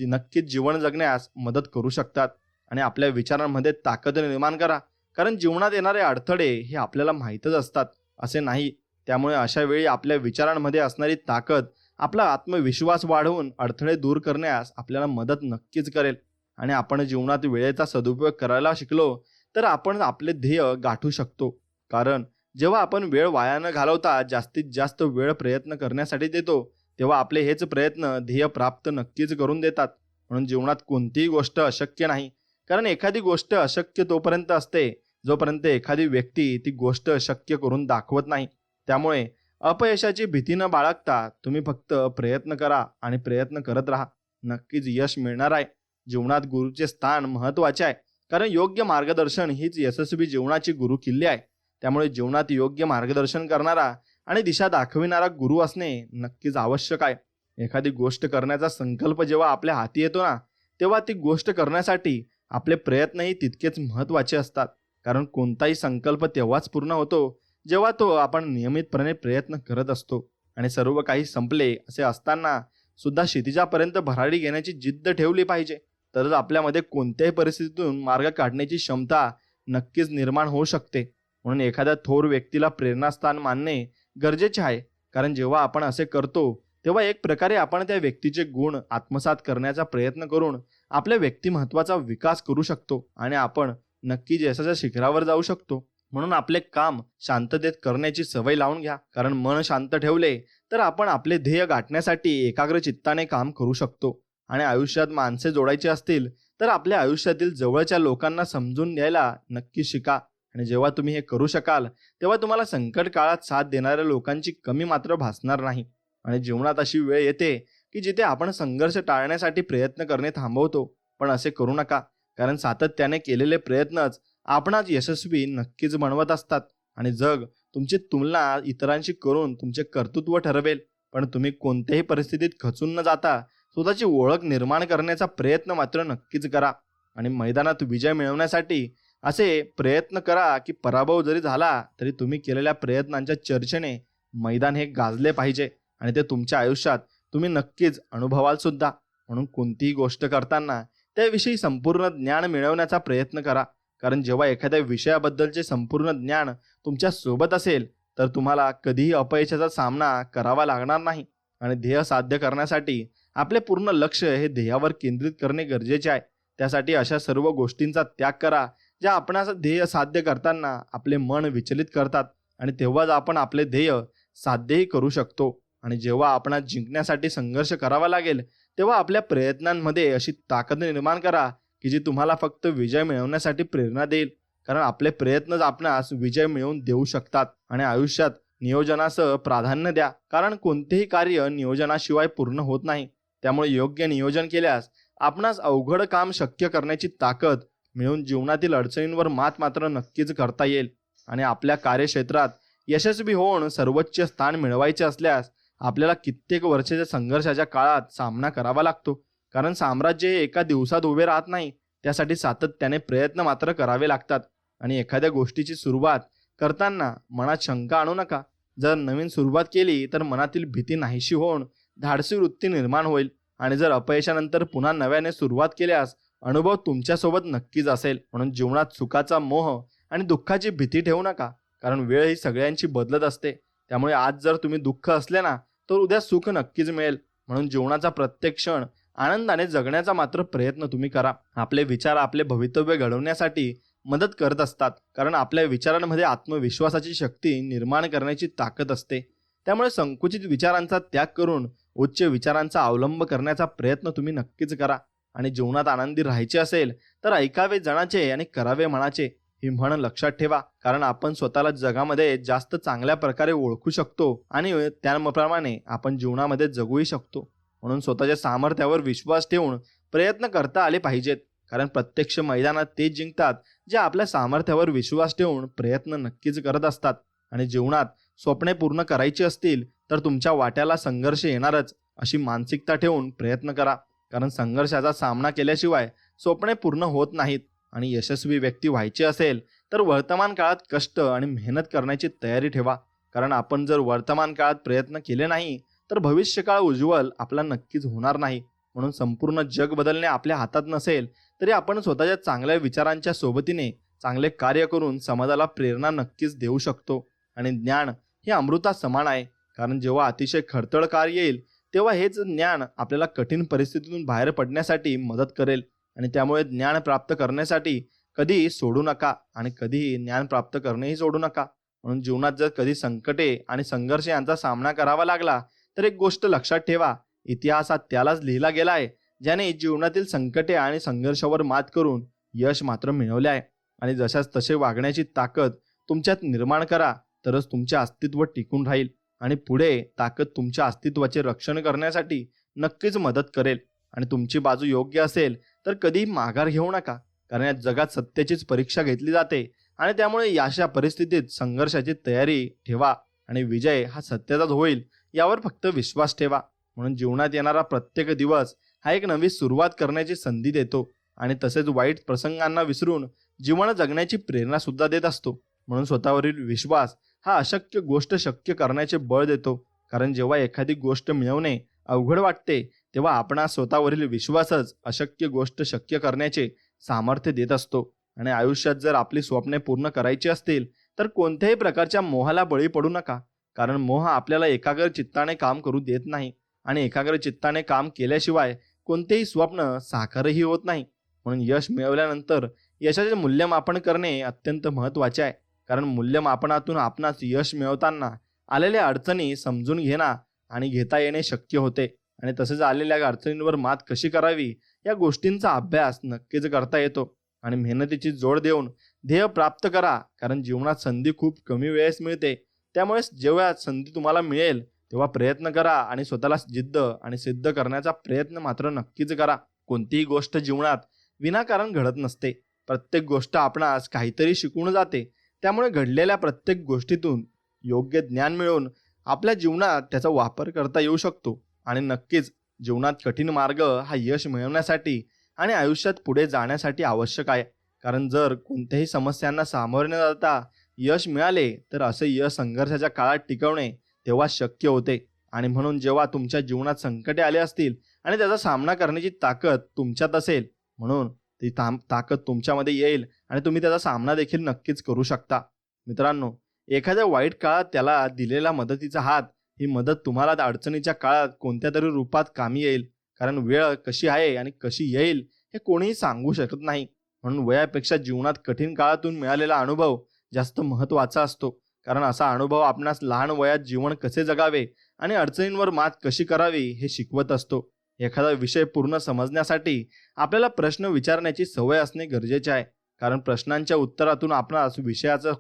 B: नक्कीच जीवन जगण्यास मदत करू शकतात. आणि आपल्या विचारांमध्ये ताकद निर्माण करा, कारण जीवनात येणारे अडथळे हे आपल्याला माहीतच असतात असे नाही. त्यामुळे अशा वेळी आपल्या विचारांमध्ये असणारी ताकद आपला आत्मविश्वास वाढवून अडथळे दूर करण्यास आपल्याला मदत नक्कीच करेल. आणि आपण जीवनात वेळेचा सदुपयोग करायला शिकलो तर आपण आपले ध्येय गाठू शकतो, कारण जेव्हा आपण वेळ वाया न घालवता जास्तीत जास्त वेळ प्रयत्न करण्यासाठी देतो तेव्हा आपले हेच प्रयत्न ध्येय प्राप्त नक्कीच करून देतात. म्हणून जीवनात कोणतीही गोष्ट अशक्य नाही, कारण एखादी गोष्ट अशक्य तोपर्यंत असते जोपर्यंत एखादी व्यक्ती ती गोष्ट शक्य करून दाखवत नाही. त्यामुळे अपयशाची भीती न बाळगता तुम्ही फक्त प्रयत्न करा आणि प्रयत्न करत राहा, नक्कीच यश मिळणार आहे. जीवनात गुरुचे स्थान महत्त्वाचे आहे, कारण योग्य मार्गदर्शन हीच यशस्वी जीवनाची गुरु किल्ली आहे. त्यामुळे जीवनात योग्य मार्गदर्शन करणारा आणि दिशा दाखविणारा गुरु असणे नक्कीच आवश्यक आहे. एखादी गोष्ट करण्याचा संकल्प जेव्हा आपल्या हाती येतो ना, तेव्हा ती गोष्ट करण्यासाठी आपले प्रयत्नही तितकेच महत्त्वाचे असतात, कारण कोणताही संकल्प तेव्हाच पूर्ण होतो जेव्हा तो आपण नियमितपणे प्रयत्न करत असतो. आणि सर्व काही संपले असे असताना सुद्धा क्षितिजापर्यंत भरारी घेण्याची जिद्द ठेवली पाहिजे, तरच आपल्यामध्ये कोणत्याही परिस्थितीतून मार्ग काढण्याची क्षमता नक्कीच निर्माण होऊ शकते. म्हणून एखाद्या थोर व्यक्तीला प्रेरणास्थान मानणे गरजेचे आहे, कारण जेव्हा आपण असे करतो तेव्हा एक प्रकारे आपण त्या व्यक्तीचे गुण आत्मसात करण्याचा प्रयत्न करून आपल्या व्यक्तिमत्वाचा विकास करू शकतो आणि आपण नक्कीच यशाच्या शिखरावर जाऊ शकतो. म्हणून आपले काम शांततेत करण्याची सवय लावून घ्या, कारण मन शांत ठेवले तर आपण आपले ध्येय गाठण्यासाठी एकाग्र चित्ताने काम करू शकतो. आणि आयुष्यात माणसे जोडायची असतील तर आपल्या आयुष्यातील जवळच्या लोकांना समजून घ्यायला नक्की शिका. आणि जेव्हा तुम्ही हे करू शकाल तेव्हा तुम्हाला संकट काळात साथ देणाऱ्या लोकांची कमी मात्र भासणार नाही. आणि जीवनात अशी वेळ येते की जिथे आपण संघर्ष टाळण्यासाठी प्रयत्न करणे थांबवतो, पण असे करू नका, कारण सातत्याने केलेले प्रयत्नच आपणास यशस्वी नक्कीच बनवत असतात. आणि जग तुमची तुलना इतरांशी करून तुमचे कर्तृत्व ठरवेल, पण तुम्ही कोणत्याही परिस्थितीत खचून न जाता स्वतःची ओळख निर्माण करण्याचा प्रयत्न मात्र नक्कीच करा. आणि मैदानात विजय मिळवण्यासाठी असे प्रयत्न करा की पराभव जरी झाला तरी तुम्ही केलेल्या प्रयत्नांच्या चर्चेने मैदान हे गाजले पाहिजे आणि ते तुमच्या आयुष्यात तुम्ही नक्कीच अनुभवाल सुद्धा. म्हणून कोणतीही गोष्ट करताना त्याविषयी संपूर्ण ज्ञान मिळवण्याचा प्रयत्न करा, कारण जेव्हा एखाद्या विषयाबद्दलचे संपूर्ण ज्ञान तुमच्या सोबत असेल तर तुम्हाला कधीही अपयशाचा सामना करावा लागणार नाही. आणि ध्येय साध्य करण्यासाठी आपले पूर्ण लक्ष हे ध्येयावर केंद्रित करणे गरजेचे आहे. त्यासाठी अशा सर्व गोष्टींचा त्याग करा ज्या आपणास ध्येय साध्य करताना आपले मन विचलित करतात, आणि तेव्हाच आपण आपले ध्येय साध्यही करू शकतो. आणि जेव्हा आपणास जिंकण्यासाठी संघर्ष करावा लागेल तेव्हा आपल्या प्रयत्नांमध्ये अशी ताकद निर्माण करा की जी तुम्हाला फक्त विजय मिळवण्यासाठी प्रेरणा देईल, कारण आपले प्रयत्नच आपणास विजय मिळवून देऊ शकतात. आणि आयुष्यात नियोजनासह प्राधान्य द्या, कारण कोणतेही कार्य नियोजनाशिवाय पूर्ण होत नाही. त्यामुळे योग्य नियोजन केल्यास आपणास अवघड काम शक्य करण्याची ताकद मिळून जीवनातील अडचणींवर मात मात्र नक्कीच करता येईल. आणि आपल्या कार्यक्षेत्रात यशस्वी होऊन सर्वोच्च स्थान मिळवायचे असल्यास आपल्याला कित्येक वर्षाच्या संघर्षाच्या काळात सामना करावा लागतो, कारण साम्राज्य हे एका दिवसात उभे राहत नाही, त्यासाठी सातत्याने प्रयत्न मात्र करावे लागतात. आणि एखाद्या गोष्टीची सुरुवात करताना मनात शंका आणू नका. जर नवीन सुरुवात केली तर मनातील भीती नाहीशी होऊन धाडसी वृत्ती निर्माण होईल आणि जर अपयशानंतर पुन्हा नव्याने सुरुवात केल्यास अनुभव तुमच्यासोबत नक्कीच असेल. म्हणून जीवनात सुखाचा मोह आणि दुःखाची भीती ठेवू नका, कारण वेळ ही सगळ्यांची बदलत असते. त्यामुळे आज जर तुम्ही दुःख असले ना, तर उद्या सुख नक्कीच मिळेल. म्हणून जीवनाचा प्रत्येक क्षण आनंदाने जगण्याचा मात्र प्रयत्न तुम्ही करा. आपले विचार आपले भवितव्य घडवण्यासाठी मदत करत असतात, कारण आपल्या विचारांमध्ये आत्मविश्वासाची शक्ती निर्माण करण्याची ताकद असते. त्यामुळे संकुचित विचारांचा त्याग करून उच्च विचारांचा अवलंब करण्याचा प्रयत्न तुम्ही नक्कीच करा. आणि जीवनात आनंदी राहायचे असेल तर ऐकावे जनाचे आणि करावे मनाचे ही म्हण लक्षात ठेवा, कारण आपण स्वतःला जगामध्ये जास्त चांगल्या प्रकारे ओळखू शकतो आणि त्याप्रमाणे आपण जीवनामध्ये जगूही शकतो. म्हणून स्वतःच्या सामर्थ्यावर विश्वास ठेवून प्रयत्न करता आले पाहिजेत, कारण प्रत्यक्ष मैदानात ते जिंकतात जे आपल्या सामर्थ्यावर विश्वास ठेवून प्रयत्न नक्कीच करत असतात. आणि जीवनात स्वप्ने पूर्ण करायची असतील तर तुमच्या वाट्याला संघर्ष येणारच अशी मानसिकता ठेवून प्रयत्न करा, कारण संघर्षाचा सामना केल्याशिवाय स्वप्ने पूर्ण होत नाहीत. आणि यशस्वी व्यक्ती व्हायची असेल तर वर्तमान काळात कष्ट आणि मेहनत करण्याची तयारी ठेवा, कारण आपण जर वर्तमान काळात प्रयत्न केले नाही तर भविष्यकाळ उज्ज्वल आपला नक्कीच होणार नाही. म्हणून संपूर्ण जग बदलणे आपल्या हातात नसेल तरी आपण स्वतःच्या चांगल्या विचारांच्या सोबतीने चांगले कार्य करून समाजाला प्रेरणा नक्कीच देऊ शकतो. आणि ज्ञान हे अमृता समान आहे, कारण जेव्हा अतिशय खडतर काळ येईल तेव्हा हेच ज्ञान आपल्याला कठीण परिस्थितीतून बाहेर पडण्यासाठी मदत करेल. आणि त्यामुळे ज्ञान प्राप्त करण्यासाठी कधीही सोडू नका आणि कधीही ज्ञान प्राप्त करणेही सोडू नका. म्हणून जीवनात जर कधी संकटे आणि संघर्ष यांचा सामना करावा लागला तर एक गोष्ट लक्षात ठेवा, इतिहासात त्यालाच लिहिला गेला आहे ज्याने जीवनातील संकटे आणि संघर्षावर मात करून यश मात्र मिळवले आहे. आणि जशाच तसे वागण्याची ताकद तुमच्यात निर्माण करा, तरच तुमचे अस्तित्व टिकून राहील आणि पुढे ताकद तुमच्या अस्तित्वाचे रक्षण करण्यासाठी नक्कीच मदत करेल. आणि तुमची बाजू योग्य असेल तर कधीही माघार घेऊ नका, कारण या जगात सत्याचीच परीक्षा घेतली जाते आणि त्यामुळे अशा परिस्थितीत संघर्षाची तयारी ठेवा आणि विजय हा सत्याचाच होईल यावर फक्त विश्वास ठेवा. म्हणून जीवनात येणारा प्रत्येक दिवस हा एक नवी सुरुवात करण्याची संधी देतो आणि तसेच वाईट प्रसंगांना विसरून जीवन जगण्याची प्रेरणा सुद्धा देत असतो. म्हणून स्वतःवरील विश्वास हा अशक्य गोष्ट शक्य करण्याचे बळ देतो, कारण जेव्हा एखादी गोष्ट मिळवणे अवघड वाटते तेव्हा आपणास स्वतःवरील विश्वासच अशक्य गोष्ट शक्य करण्याचे सामर्थ्य देत असतो. आणि आयुष्यात जर आपली स्वप्ने पूर्ण करायची असतील तर कोणत्याही प्रकारच्या मोहाला बळी पडू नका, कारण मोह आपल्याला एकाग्र चित्ताने काम करू देत नाही आणि एकाग्र चित्ताने काम केल्याशिवाय कोणतेही स्वप्न साकारही होत नाही. म्हणून यश मिळवल्यानंतर यशाचे मूल्यमापन करणे अत्यंत महत्त्वाचे आहे, कारण मूल्यमापनातून आपणास यश मिळवताना आलेल्या अडचणी समजून घेणं आणि घेता येणे शक्य होते. आणि तसेच आलेल्या अडचणींवर मात कशी करावी या गोष्टींचा अभ्यास नक्कीच करता येतो. आणि मेहनतीची जोड देऊन ध्येय प्राप्त करा, कारण जीवनात संधी खूप कमी वेळेस मिळते. त्यामुळे जेव्हा संधी तुम्हाला मिळेल तेव्हा प्रयत्न करा आणि स्वतःला जिद्द आणि सिद्ध करण्याचा प्रयत्न मात्र नक्कीच करा. कोणतीही गोष्ट जीवनात विनाकारण घडत नसते, प्रत्येक गोष्ट आपणास काहीतरी शिकवून जाते. त्यामुळे घडलेल्या प्रत्येक गोष्टीतून योग्य ज्ञान मिळवून आपल्या जीवनात त्याचा वापर करता येऊ शकतो. आणि नक्कीच जीवनात कठीण मार्ग हा यश मिळवण्यासाठी आणि आयुष्यात पुढे जाण्यासाठी आवश्यक आहे, कारण जर कोणत्याही समस्यांना सामोरे न जाता यश मिळाले तर असे यश संघर्षाच्या काळात टिकवणे तेव्हा शक्य होते. आणि म्हणून जेव्हा तुमच्या जीवनात संकटे आले असतील आणि त्याचा सामना करण्याची ताकद तुमच्यात असेल, म्हणून ती ताकद तुमच्यामध्ये येईल आणि तुम्ही त्याचा सामना देखील नक्कीच करू शकता. मित्रांनो, एखाद्या वाईट काळात त्याला दिलेला मदतीचा हात ही मदत तुम्हाला अडचणीच्या काळात कोणत्या तरी रूपात कामी येईल, कारण वेळ कशी आहे आणि कशी येईल हे कोणीही सांगू शकत नाही. म्हणून वयापेक्षा जीवनात कठीण काळातून मिळालेला अनुभव जास्त महत्त्वाचा असतो, कारण असा अनुभव आपणास लहान वयात जीवन कसे जगावे आणि अडचणींवर मात कशी करावी हे शिकवत असतो. एखादा विषय पूर्ण समजण्यासाठी आपल्याला प्रश्न विचारण्याची सवय असणे गरजेचे आहे, कारण प्रश्नांच्या उत्तरातून आपणास विषयाचा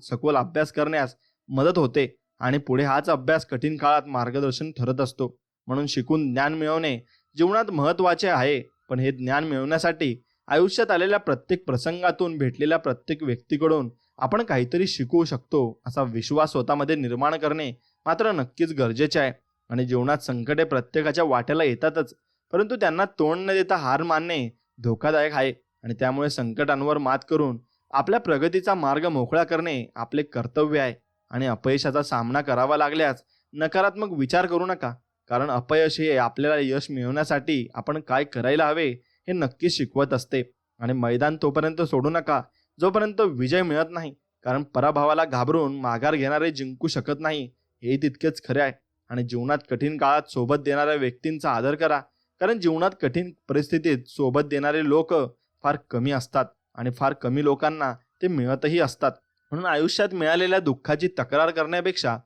B: सखोल अभ्यास करण्यास मदत होते आणि पुढे हाच अभ्यास कठीण काळात मार्गदर्शन ठरत असतो. म्हणून शिकून ज्ञान मिळवणे जीवनात महत्त्वाचे आहे, पण हे ज्ञान मिळवण्यासाठी आयुष्यात आलेल्या प्रत्येक प्रसंगातून भेटलेल्या प्रत्येक व्यक्तीकडून आपण काहीतरी शिकू शकतो असा विश्वास स्वतःमध्ये निर्माण करणे मात्र नक्कीच गरजेचे आहे. आणि जीवनात संकटे प्रत्येकाच्या वाट्याला येतातच, परंतु त्यांना तोंड न देता हार मानणे धोकादायक आहे. आणि त्यामुळे संकटांवर मात करून आपल्या प्रगतीचा मार्ग मोकळा करणे आपले कर्तव्य आहे. आणि अपयशाचा सामना करावा लागल्यास नकारात्मक विचार करू नका, कारण अपयश हे आपल्याला यश मिळवण्यासाठी आपण काय करायला हवे हे नक्कीच शिकवत असते. आणि मैदान तोपर्यंत सोडू नका जोपर्यंत विजय मिळत नाही, कारण पराभवाला घाबरून माघार घेणारे जिंकू शकत नाही, हे तितकेच खरे आहे. आणि जीवनात कठीण काळात सोबत देणाऱ्या व्यक्तींचा आदर करा, कारण जीवनात कठीण परिस्थितीत सोबत देणारे लोक फार कमी असतात आणि फार कमी लोकांना ते मिळतही असतात. म्हणून आयुष्यात मिळालेल्या दुःखाची तक्रार करण्यापेक्षा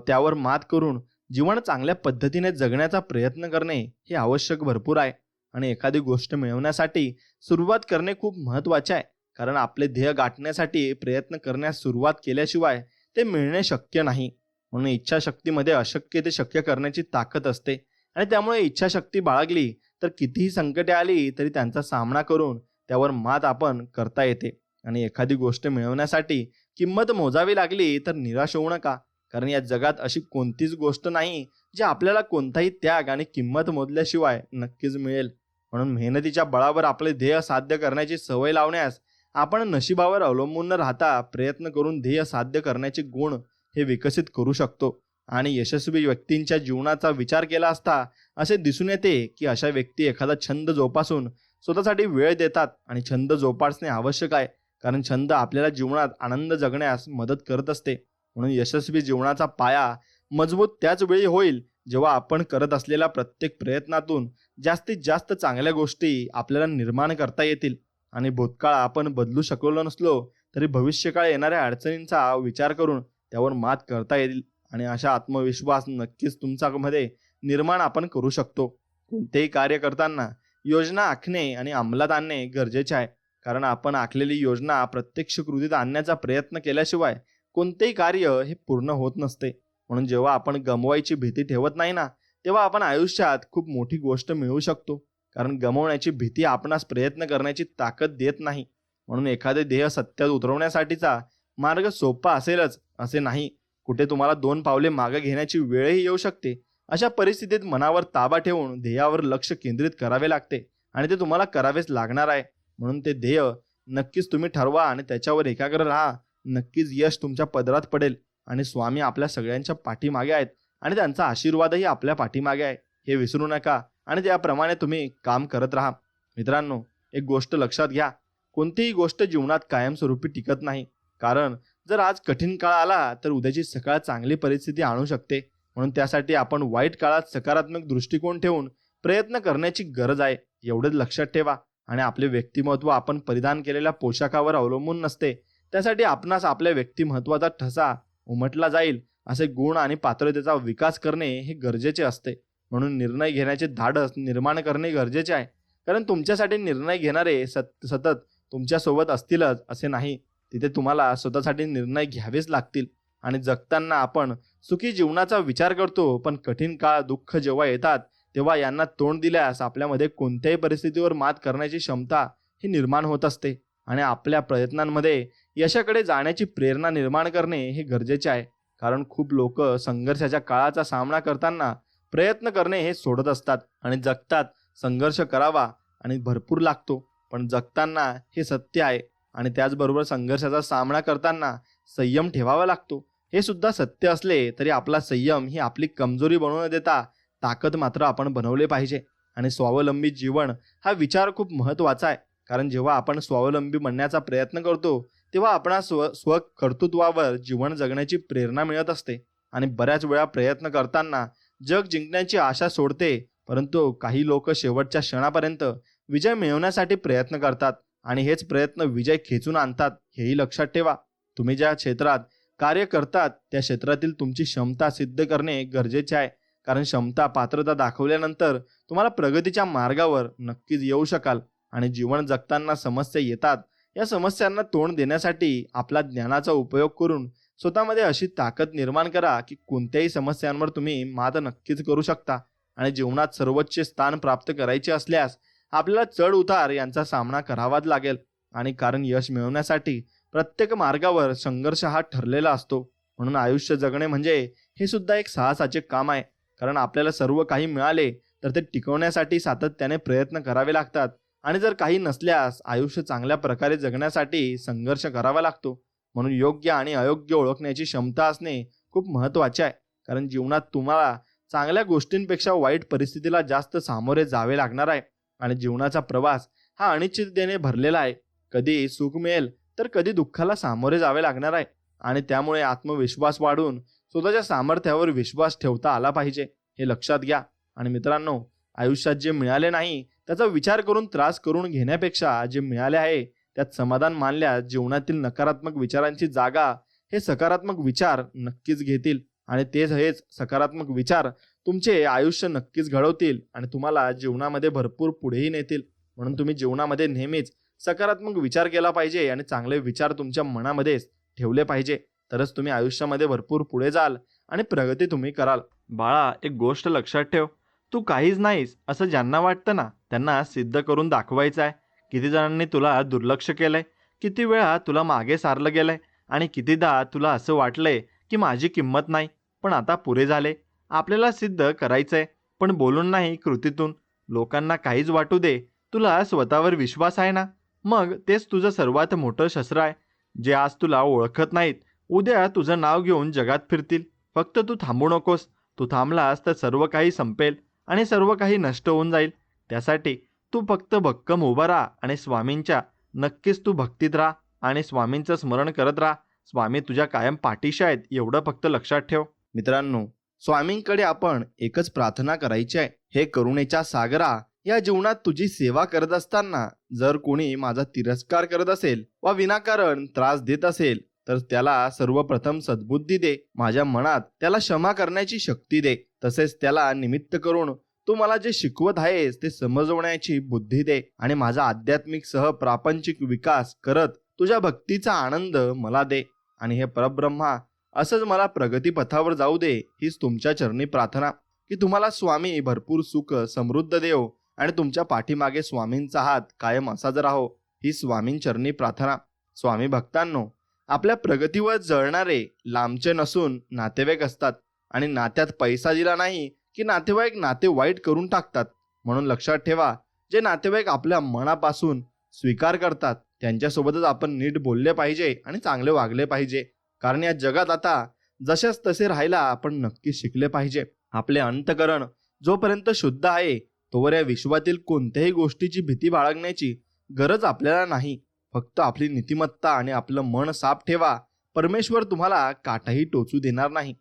B: त्यावर मात करून जीवन चांगल्या पद्धतीने जगण्याचा प्रयत्न करणे हे आवश्यक भरपूर आहे. आणि एखादी गोष्ट मिळवण्यासाठी सुरुवात करणे खूप महत्त्वाचे आहे, कारण आपले ध्येय गाठण्यासाठी प्रयत्न करण्यास सुरुवात केल्याशिवाय ते मिळणे शक्य नाही. म्हणून इच्छाशक्तीमध्ये अशक्य ते शक्य करण्याची ताकद असते. आणि त्यामुळे इच्छाशक्ती बाळगली तर कितीही संकटे आली तरी त्यांचा सामना करून त्यावर मात आपण करता येते. आणि एखादी गोष्ट मिळवण्यासाठी किंमत मोजावी लागली तर निराश होऊ नका, कारण या जगात अशी कोणतीच गोष्ट नाही जी आपल्याला कोणताही त्याग आणि किंमत मोजल्याशिवाय नक्कीच मिळेल. म्हणून मेहनतीच्या बळावर आपले ध्येय साध्य करण्याची सवय लावण्यास आपण नशिबावर अवलंबून न राहता प्रयत्न करून ध्येय साध्य करण्याचे गुण हे विकसित करू शकतो. आणि यशस्वी व्यक्तींच्या जीवनाचा विचार केला असता असे दिसून येते की अशा व्यक्ती एखादा छंद जोपासून स्वतःसाठी वेळ देतात. आणि छंद जोपासणे आवश्यक आहे, कारण छंद आपल्याला जीवनात आनंद जगण्यास मदत करत असते. म्हणून यशस्वी जीवनाचा पाया मजबूत त्याच वेळी होईल जेव्हा आपण करत असलेल्या प्रत्येक प्रयत्नातून जास्तीत जास्त चांगल्या गोष्टी आपल्याला निर्माण करता येतील. आणि भूतकाळ आपण बदलू शकलो नसलो तरी भविष्यकाळ येणाऱ्या अडचणींचा विचार करून त्यावर मात करता येईल. आणि अशा आत्मविश्वास नक्कीच तुमच्यामध्ये निर्माण आपण करू शकतो. कोणतेही कार्य करताना योजना आखणे आणि अंमलात आणणे गरजेचे आहे, कारण आपण आखलेली योजना प्रत्यक्ष कृतीत आणण्याचा प्रयत्न केल्याशिवाय कोणतेही कार्य हे पूर्ण होत नसते. म्हणून जेव्हा आपण गमवायची भीती ठेवत नाही ना, तेव्हा आपण आयुष्यात खूप मोठी गोष्ट मिळवू शकतो, कारण गमवण्याची भीती आपणास प्रयत्न करण्याची ताकद देत नाही. म्हणून एखादे ध्येय सत्यात उतरवण्यासाठीचा मार्ग सोपा असेलच असे नाही, कुठे तुम्हाला 2 पावले मागे घेण्याची वेळही येऊ शकते. अशा परिस्थितीत मनावर ताबा ठेवून ध्येयावर लक्ष केंद्रित करावे लागते आणि ते तुम्हाला करावेच लागणार आहे. म्हणून ते ध्येय नक्कीच तुम्ही ठरवा आणि त्याच्यावर एकाग्र राहा. नक्कीच यश तुमच्या पदरात पडेल. आणि स्वामी आपल्या सगळ्यांच्या पाठीमागे आहेत आणि त्यांचा आशीर्वादही आपल्या पाठीमागे आहे, हे विसरू नका. आणि त्याप्रमाणे तुम्ही काम करत राहा. मित्रांनो, एक गोष्ट लक्षात घ्या, कोणतीही गोष्ट जीवनात कायमस्वरूपी टिकत नाही, कारण जर आज कठीण काळ आला तर उद्याची सकाळ चांगली परिस्थिती आणू शकते. म्हणून त्यासाठी आपण वाईट काळात सकारात्मक दृष्टिकोन ठेवून प्रयत्न करण्याची गरज आहे, एवढेच लक्षात ठेवा. आणि आपले व्यक्तिमत्व आपण परिधान केलेल्या पोशाखावर अवलंबून नसते, त्यासाठी आपणास आपल्या व्यक्तिमत्वाचा ठसा उमटला जाईल असे गुण आणि पात्रतेचा विकास करणे हे गरजेचे असते. म्हणून निर्णय घेण्याचे धाडस निर्माण करणे गरजेचे आहे, कारण तुमच्यासाठी निर्णय घेणारे सतत तुमच्यासोबत असतीलच असे नाही, तिथे तुम्हाला स्वतःसाठी निर्णय घ्यावेच लागतील. आणि जगताना आपण सुखी जीवनाचा विचार करतो, पण कठीण काळ दुःख जेव्हा येतात तेव्हा यांना तोंड दिल्यास आपल्यामध्ये कोणत्याही परिस्थितीवर मात करण्याची क्षमता ही निर्माण होत असते. आणि आपल्या प्रयत्नांमध्ये यशाकडे जाण्याची प्रेरणा निर्माण करणे हे गरजेचे आहे, कारण खूप लोक संघर्षाच्या काळाचा सामना करताना प्रयत्न करणे हे सोडत असतात आणि जगतात संघर्ष करावा आणि भरपूर लागतो, पण जगताना हे सत्य आहे. आणि त्याचबरोबर संघर्षाचा सामना करताना संयम ठेवावा लागतो, हे सुद्धा सत्य असले तरी आपला संयम ही आपली कमजोरी बनवू न देता ताकद मात्र आपण बनवले पाहिजे. आणि स्वावलंबी जीवन हा विचार खूप महत्त्वाचा आहे, कारण जेव्हा आपण स्वावलंबी बनण्याचा प्रयत्न करतो तेव्हा आपणा स्वकर्तृत्वावर जीवन जगण्याची प्रेरणा मिळत असते. आणि बऱ्याच वेळा प्रयत्न करताना जग जिंकण्याची आशा सोडते, परंतु काही लोक शेवटच्या क्षणापर्यंत विजय मिळवण्यासाठी प्रयत्न करतात आणि हेच प्रयत्न विजय खेचून आणतात, हेही लक्षात ठेवा. तुम्ही ज्या क्षेत्रात कार्य करतात त्या क्षेत्रातील तुमची क्षमता सिद्ध करणे गरजेचे आहे, कारण क्षमता पात्रता दाखवल्यानंतर तुम्हाला प्रगतीच्या मार्गावर नक्कीच येऊ शकाल. आणि जीवन जगताना समस्या येतात, या समस्यांना तोंड देण्यासाठी आपला ज्ञानाचा उपयोग करून स्वतःमध्ये अशी ताकद निर्माण करा की कोणत्याही समस्यांवर तुम्ही मात नक्कीच करू शकता. आणि जीवनात सर्वोच्च स्थान प्राप्त करायचे असल्यास आपल्याला चढ उतार यांचा सामना करावाच लागेल. आणि कारण यश मिळवण्यासाठी प्रत्येक मार्गावर संघर्ष हा ठरलेला असतो. म्हणून आयुष्य जगणे म्हणजे हे सुद्धा एक साहसाचे काम आहे, कारण आपल्याला सर्व काही मिळाले तर ते टिकवण्यासाठी सातत्याने प्रयत्न करावे लागतात. आणि जर काही नसल्यास आयुष्य चांगल्या प्रकारे जगण्यासाठी संघर्ष करावा लागतो. म्हणून योग्य आणि अयोग्य ओळखण्याची क्षमता असणे खूप महत्त्वाचे आहे, कारण जीवनात तुम्हाला चांगल्या गोष्टींपेक्षा वाईट परिस्थितीला जास्त सामोरे जावे लागणार आहे आणि जीवनाचा प्रवास हा अनिश्चिततेने भरलेला आहे. कधी सुख मिळेल तर कधी दुःखाला सामोरे जावे लागणार आहे आणि त्यामुळे आत्मविश्वास वाढून स्वतःच्या सामर्थ्यावर विश्वास ठेवता आला पाहिजे, हे लक्षात घ्या. आणि मित्रांनो, आयुष्यात जे मिळाले नाही त्याचा विचार करून त्रास करून घेण्यापेक्षा जे मिळाले आहे त्यात समाधान मानल्यास जीवनातील नकारात्मक विचारांची जागा हे सकारात्मक विचार नक्कीच घेतील आणि हेच सकारात्मक विचार तुमचे आयुष्य नक्कीच घडवतील आणि तुम्हाला जीवनामध्ये भरपूर पुढेही नेतील. म्हणून तुम्ही जीवनामध्ये नेहमीच सकारात्मक विचार केला पाहिजे आणि चांगले विचार तुमच्या मनामध्येच ठेवले पाहिजे. तरच तुम्ही आयुष्यामध्ये भरपूर पुढे जाल आणि प्रगती तुम्ही कराल.
A: बाळा, एक गोष्ट लक्षात ठेव, तू काहीच नाहीस असं ज्यांना वाटतं ना त्यांना सिद्ध करून दाखवायचं आहे. किती जणांनी तुला दुर्लक्ष केलंय, किती वेळा तुला मागे सारलं गेलंय आणि कितीदा तुला असं वाटलंय की माझी किंमत नाही, पण आता पुरे झाले. आपल्याला सिद्ध करायचंय, पण बोलून नाही, कृतीतून. लोकांना काहीच वाटू दे, तुला स्वतःवर विश्वास आहे ना, मग तेच तुझं सर्वात मोठं शस्त्र आहे. जे आज तुला ओळखत नाहीत उद्या तुझं नाव घेऊन जगात फिरतील. फक्त तू थांबू नकोस. तू थांबलास तर सर्व काही संपेल आणि सर्व काही नष्ट होऊन जाईल. त्यासाठी तू फक्त भक्कम उभा राहा आणि स्वामींच्या नक्कीच तू भक्तीत राहा आणि स्वामींचं स्मरण करत राहा. स्वामी तुझ्या कायम पाठीशी आहेत, एवढं फक्त लक्षात ठेव.
B: मित्रांनो, स्वामींकडे आपण एकच प्रार्थना करायची आहे, हे करुणेच्या सागरा, या जीवनात तुझी सेवा करत असताना जर कोणी माझा तिरस्कार करत असेल वा विनाकारण त्रास देत असेल तर त्याला सर्वप्रथम सद्बुद्धी दे. माझ्या मनात त्याला क्षमा करण्याची शक्ती दे. तसेच त्याला निमित्त करून तू मला जे शिकवत आहेस ते समजवण्याची बुद्धी दे आणि माझा आध्यात्मिक सह प्रापंचिक विकास करत तुझ्या भक्तीचा आनंद मला दे. आणि हे परब्रह्मा, असंच मला प्रगतीपथावर जाऊ दे. हीच तुमच्या चरणी प्रार्थना की तुम्हाला स्वामी भरपूर सुख समृद्ध देव आणि तुमच्या पाठीमागे स्वामींचा हात कायम असाच राहो. ही स्वामींचरणी प्रार्थना. स्वामी भक्तांनो, आपल्या प्रगतीवर जळणारे लांबचे नसून नातेवाईक असतात आणि नात्यात पैसा दिला नाही की नातेवाईक नाते वाईट करून टाकतात. म्हणून लक्षात ठेवा, जे नातेवाईक आपल्या मनापासून स्वीकार करतात त्यांच्यासोबतच आपण नीट बोलले पाहिजे आणि चांगले वागले पाहिजे. कारण या जगात आता जशाच तसे राहायला आपण नक्की शिकले पाहिजे. आपले अंतकरण जोपर्यंत शुद्ध आहे तोवर या विश्वातील कोणत्याही गोष्टीची भीती बाळगण्याची गरज आपल्याला नाही. फक्त आपली नीतिमत्ता आणि आपलं मन साफ ठेवा. परमेश्वर तुम्हाला काटाही टोचू देणार नाही.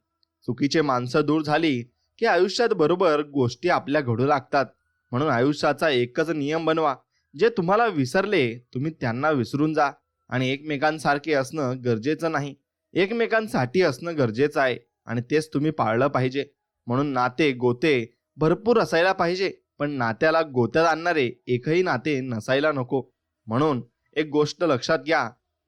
B: चुकीचे माणसं दूर झाली की आयुष्यात बरोबर गोष्टी आपल्या घडू लागतात. म्हणून आयुष्याचा एकच नियम बनवा, जे तुम्हाला विसरले तुम्ही त्यांना विसरून जा. आणि एकमेकांसारखे असणं गरजेचं नाही, एकमेकांसाठी असणं गरजेचं आहे आणि तेच तुम्ही पाळलं पाहिजे. म्हणून नाते गोते भरपूर असायला पाहिजे, पण नात्याला गोत्यात आणणारे एकही नाते नसायला नको. म्हणून एक गोष्ट लक्षात घ्या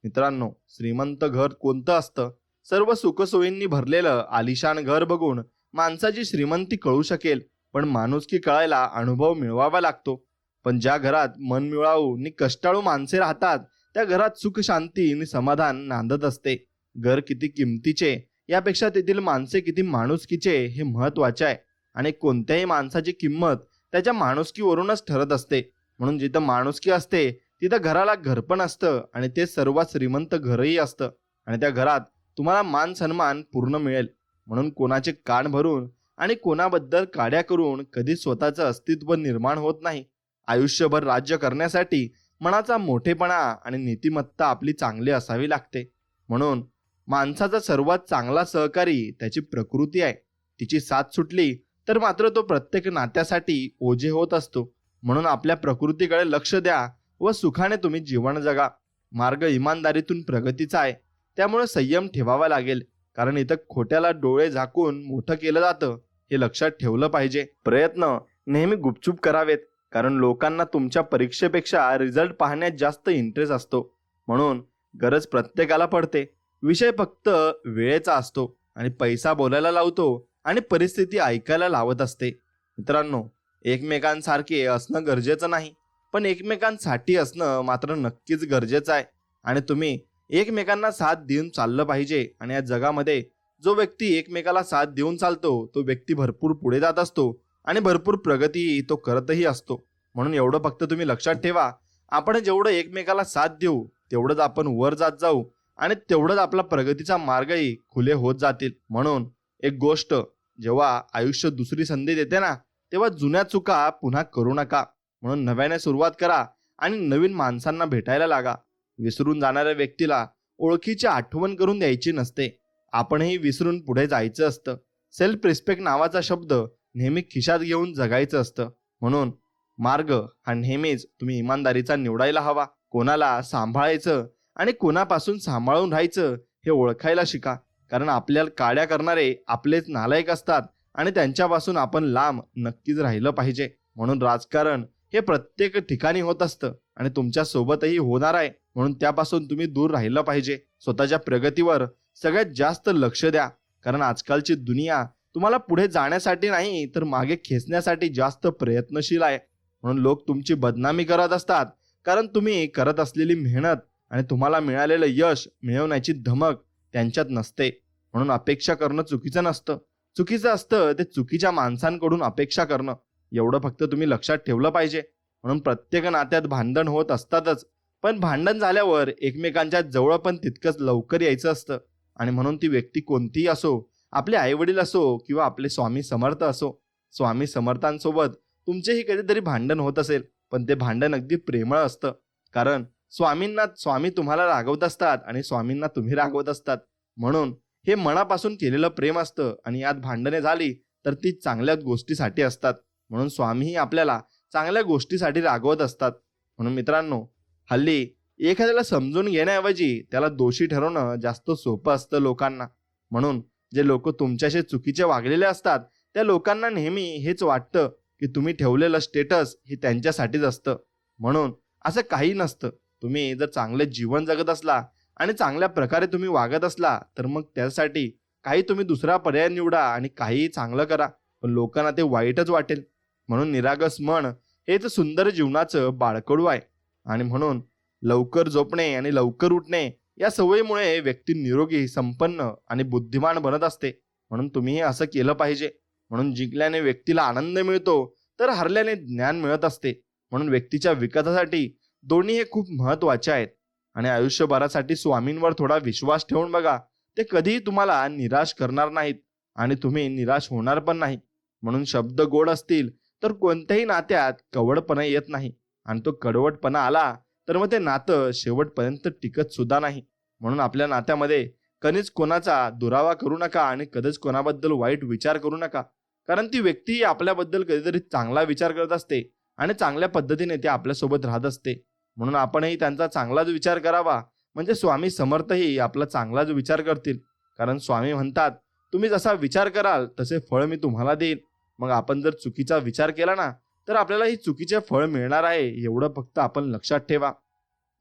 B: मित्रांनो, श्रीमंत घर कोणतं असतं? सर्व सुखसोयींनी भरलेलं आलिशान घर बघून माणसाची श्रीमंती कळू शकेल, पण माणुसकी कळायला अनुभव मिळवावा लागतो. पण ज्या घरात मनमिळावू आणि कष्टाळू माणसे राहतात त्या घरात सुख शांती आणि समाधान नांदत असते. घर किती किमतीचे यापेक्षा तेथील माणसे किती माणुसकीचे हे महत्वाचे आहे. आणि कोणत्याही माणसाची किंमत त्याच्या माणुसकीवरूनच ठरत असते. म्हणून जिथं माणुसकी असते तिथं घराला घर पण असतं आणि ते सर्वात श्रीमंत घरही असतं. आणि त्या घरात तुम्हाला मान सन्मान पूर्ण मिळेल. म्हणून कोणाचे कान भरून आणि कोणाबद्दल काड्या करून कधी स्वतःचं अस्तित्व निर्माण होत नाही. आयुष्यभर राज्य करण्यासाठी मनाचा मोठेपणा आणि नीतिमत्ता आपली चांगली असावी लागते. म्हणून माणसाचा सर्वात चांगला सहकारी त्याची प्रकृती आहे. तिची साथ सुटली तर मात्र तो प्रत्येक नात्यासाठी ओझे होत असतो. म्हणून आपल्या प्रकृतीकडे लक्ष द्या व सुखाने तुम्ही जीवन जगा. मार्ग इमानदारीतून प्रगतीचा आहे, त्यामुळे संयम ठेवावा लागेल. कारण इथं खोट्याला डोळे झाकून मोठं केलं जातं, हे लक्षात ठेवलं पाहिजे. प्रयत्न नेहमी गुपचूप करावेत, कारण लोकांना तुमच्या परीक्षेपेक्षा रिझल्ट पाहण्यात जास्त इंटरेस्ट असतो. म्हणून गरज प्रत्येकाला पडते. विषय फक्त वेळेचा असतो आणि पैसा बोलायला लावतो आणि परिस्थिती ऐकायला लावत असते. मित्रांनो, एकमेकांसारखे असणं गरजेचं नाही, पण एकमेकांसाठी असणं मात्र नक्कीच गरजेचं आहे. आणि तुम्ही एकमेकांना साथ देऊन चाललं पाहिजे. आणि या जगामध्ये जो व्यक्ती एकमेकाला साथ देऊन चालतो तो व्यक्ती भरपूर पुढे जात असतो आणि भरपूर प्रगती तो करतही असतो. म्हणून एवढं फक्त तुम्ही लक्षात ठेवा, आपण जेवढं एकमेकाला साथ देऊ तेवढंच आपण वर जात जाऊ आणि तेवढंच आपला प्रगतीचा मार्गही खुले होत जातील. म्हणून एक गोष्ट, जेव्हा आयुष्य दुसरी संधी देते ना, तेव्हा जुन्या चुका पुन्हा करू नका. म्हणून नव्याने सुरुवात करा आणि नवीन माणसांना भेटायला लागा. विसरून जाणाऱ्या व्यक्तीला ओळखीची आठवण करून द्यायची नसते. आपणही विसरून पुढे जायचं असतं. सेल्फ रिस्पेक्ट नावाचा शब्द नेहमी खिशात घेऊन जगायचं असतं. म्हणून मार्ग हा नेहमीच तुम्ही इमानदारीचा निवडायला हवा. कोणाला सांभाळायचं आणि कोणापासून सांभाळून राहायचं हे ओळखायला शिका. कारण आपल्याला काड्या करणारे आपलेच नालायक असतात आणि त्यांच्यापासून आपण लांब नक्कीच राहिलं पाहिजे. म्हणून राजकारण हे प्रत्येक ठिकाणी होत असतं आणि तुमच्या सोबतही होणार आहे. म्हणून त्यापासून तुम्ही दूर राहिलं पाहिजे. स्वतःच्या प्रगतीवर सगळ्यात जास्त लक्ष द्या. कारण आजकालची दुनिया तुम्हाला पुढे जाण्यासाठी नाही तर मागे खेचण्यासाठी जास्त प्रयत्नशील आहे. म्हणून लोक तुमची बदनामी करत असतात कारण तुम्ही करत असलेली मेहनत आणि तुम्हाला मिळालेलं यश मिळवण्याची धमक त्यांच्यात नसते. म्हणून अपेक्षा करणं चुकीचं नसतं. चुकीचं असतं ते चुकीच्या माणसांकडून अपेक्षा करणं. एवढं फक्त तुम्ही लक्षात ठेवलं पाहिजे. म्हणून प्रत्येक नात्यात भांडण होत असतातच, पण भांडण झाल्यावर एकमेकांच्या जवळ पण तितकंच लवकर यायचं असतं. आणि म्हणून ती व्यक्ती कोणतीही असो, आपले आईवडील असो किंवा आपले स्वामी समर्थ असो, स्वामी समर्थांसोबत तुमचेही कधीतरी भांडण होत असेल, पण ते भांडण अगदी प्रेमळ असतं. कारण स्वामी तुम्हाला रागवत असतात आणि स्वामींना तुम्ही रागवत असतात. म्हणून हे मनापासून केलेलं प्रेम असतं आणि यात भांडणे झाली तर ती चांगल्या गोष्टीसाठी असतात. म्हणून स्वामीही आपल्याला चांगल्या गोष्टीसाठी रागवत असतात. म्हणून मित्रांनो, हल्ली एखाद्याला समजून घेण्याऐवजी त्याला दोषी ठरवणं जास्त सोपं असतं लोकांना. म्हणून जे लोक तुमच्याशी चुकीचे वागलेले असतात त्या लोकांना नेहमी हेच वाटतं की तुम्ही ठेवलेलं स्टेटस हे त्यांच्यासाठीच असतं. म्हणून असं काही नसतं. तुम्ही जर चांगले जीवन जगत असला आणि चांगल्या प्रकारे तुम्ही वागत असला तर मग त्यासाठी काही तुम्ही दुसरा पर्याय निवडा आणि काहीही चांगलं करा, पण लोकांना ते वाईटच वाटेल. म्हणून निरागस मन हेच सुंदर जीवनाचं बाळकडू आहे. आणि म्हणून लवकर झोपणे आणि लवकर उठणे या सवयीमुळे व्यक्ती निरोगी, संपन्न आणि बुद्धिमान बनत असते. म्हणून तुम्हीही असं केलं पाहिजे. म्हणून जिंकल्याने व्यक्तीला आनंद मिळतो तर हरल्याने ज्ञान मिळत असते. म्हणून व्यक्तीच्या विकासासाठी दोन्ही हे खूप महत्वाचे आहेत. आणि आयुष्यभरासाठी स्वामींवर थोडा विश्वास ठेवून बघा. ते कधीही तुम्हाला निराश करणार नाहीत आणि तुम्ही निराश होणार पण नाही. म्हणून शब्द गोड असतील तर कोणत्याही नात्यात कवडपणा येत नाही, आणि तो कडवटपणा आला तर मग ते नातं शेवटपर्यंत टिकत सुद्धा नाही. म्हणून आपल्या नात्यामध्ये कधीच कोणाचा दुरावा करू नका आणि कधीच कोणाबद्दल वाईट विचार करू नका. कारण ती व्यक्ती आपल्याबद्दल कधीतरी चांगला विचार करत असते आणि चांगल्या पद्धतीने ते आपल्यासोबत राहत असते. म्हणून आपणही त्यांचा चांगलाच विचार करावा, म्हणजे स्वामी समर्थही आपला चांगलाच विचार करतील. कारण स्वामी म्हणतात, तुम्ही जसा विचार कराल तसे फळ मी तुम्हाला देईल. मग आपण जर चुकीचा विचार केला ना तर आपल्याला ही चुकीचे फळ मिळणार आहे, एवढं फक्त आपण लक्षात ठेवा.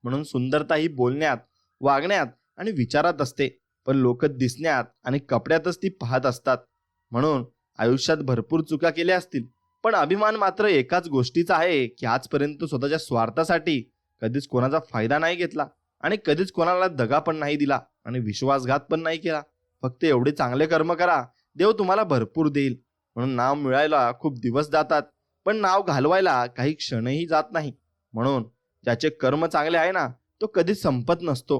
B: म्हणून सुंदरता ही बोलण्यात, वागण्यात आणि विचारात असते, पण लोक दिसण्यात आणि कपड्यातच ती पाहत असतात. म्हणून आयुष्यात भरपूर चुका केल्या असतील, पण अभिमान मात्र एकाच गोष्टीचा आहे की आजपर्यंत स्वतःच्या स्वार्थासाठी कधीच कोणाचा फायदा नाही घेतला आणि कधीच कोणाला दगा पण नाही दिला आणि विश्वासघात पण नाही केला. फक्त एवढे चांगले कर्म करा, देव तुम्हाला भरपूर देईल. म्हणून नाव मिळायला खूप दिवस जातात, पण नाव घालवायला काही क्षणही जात नाही. म्हणून ज्याचे कर्म चांगले आहे ना तो कधीच संपत नसतो.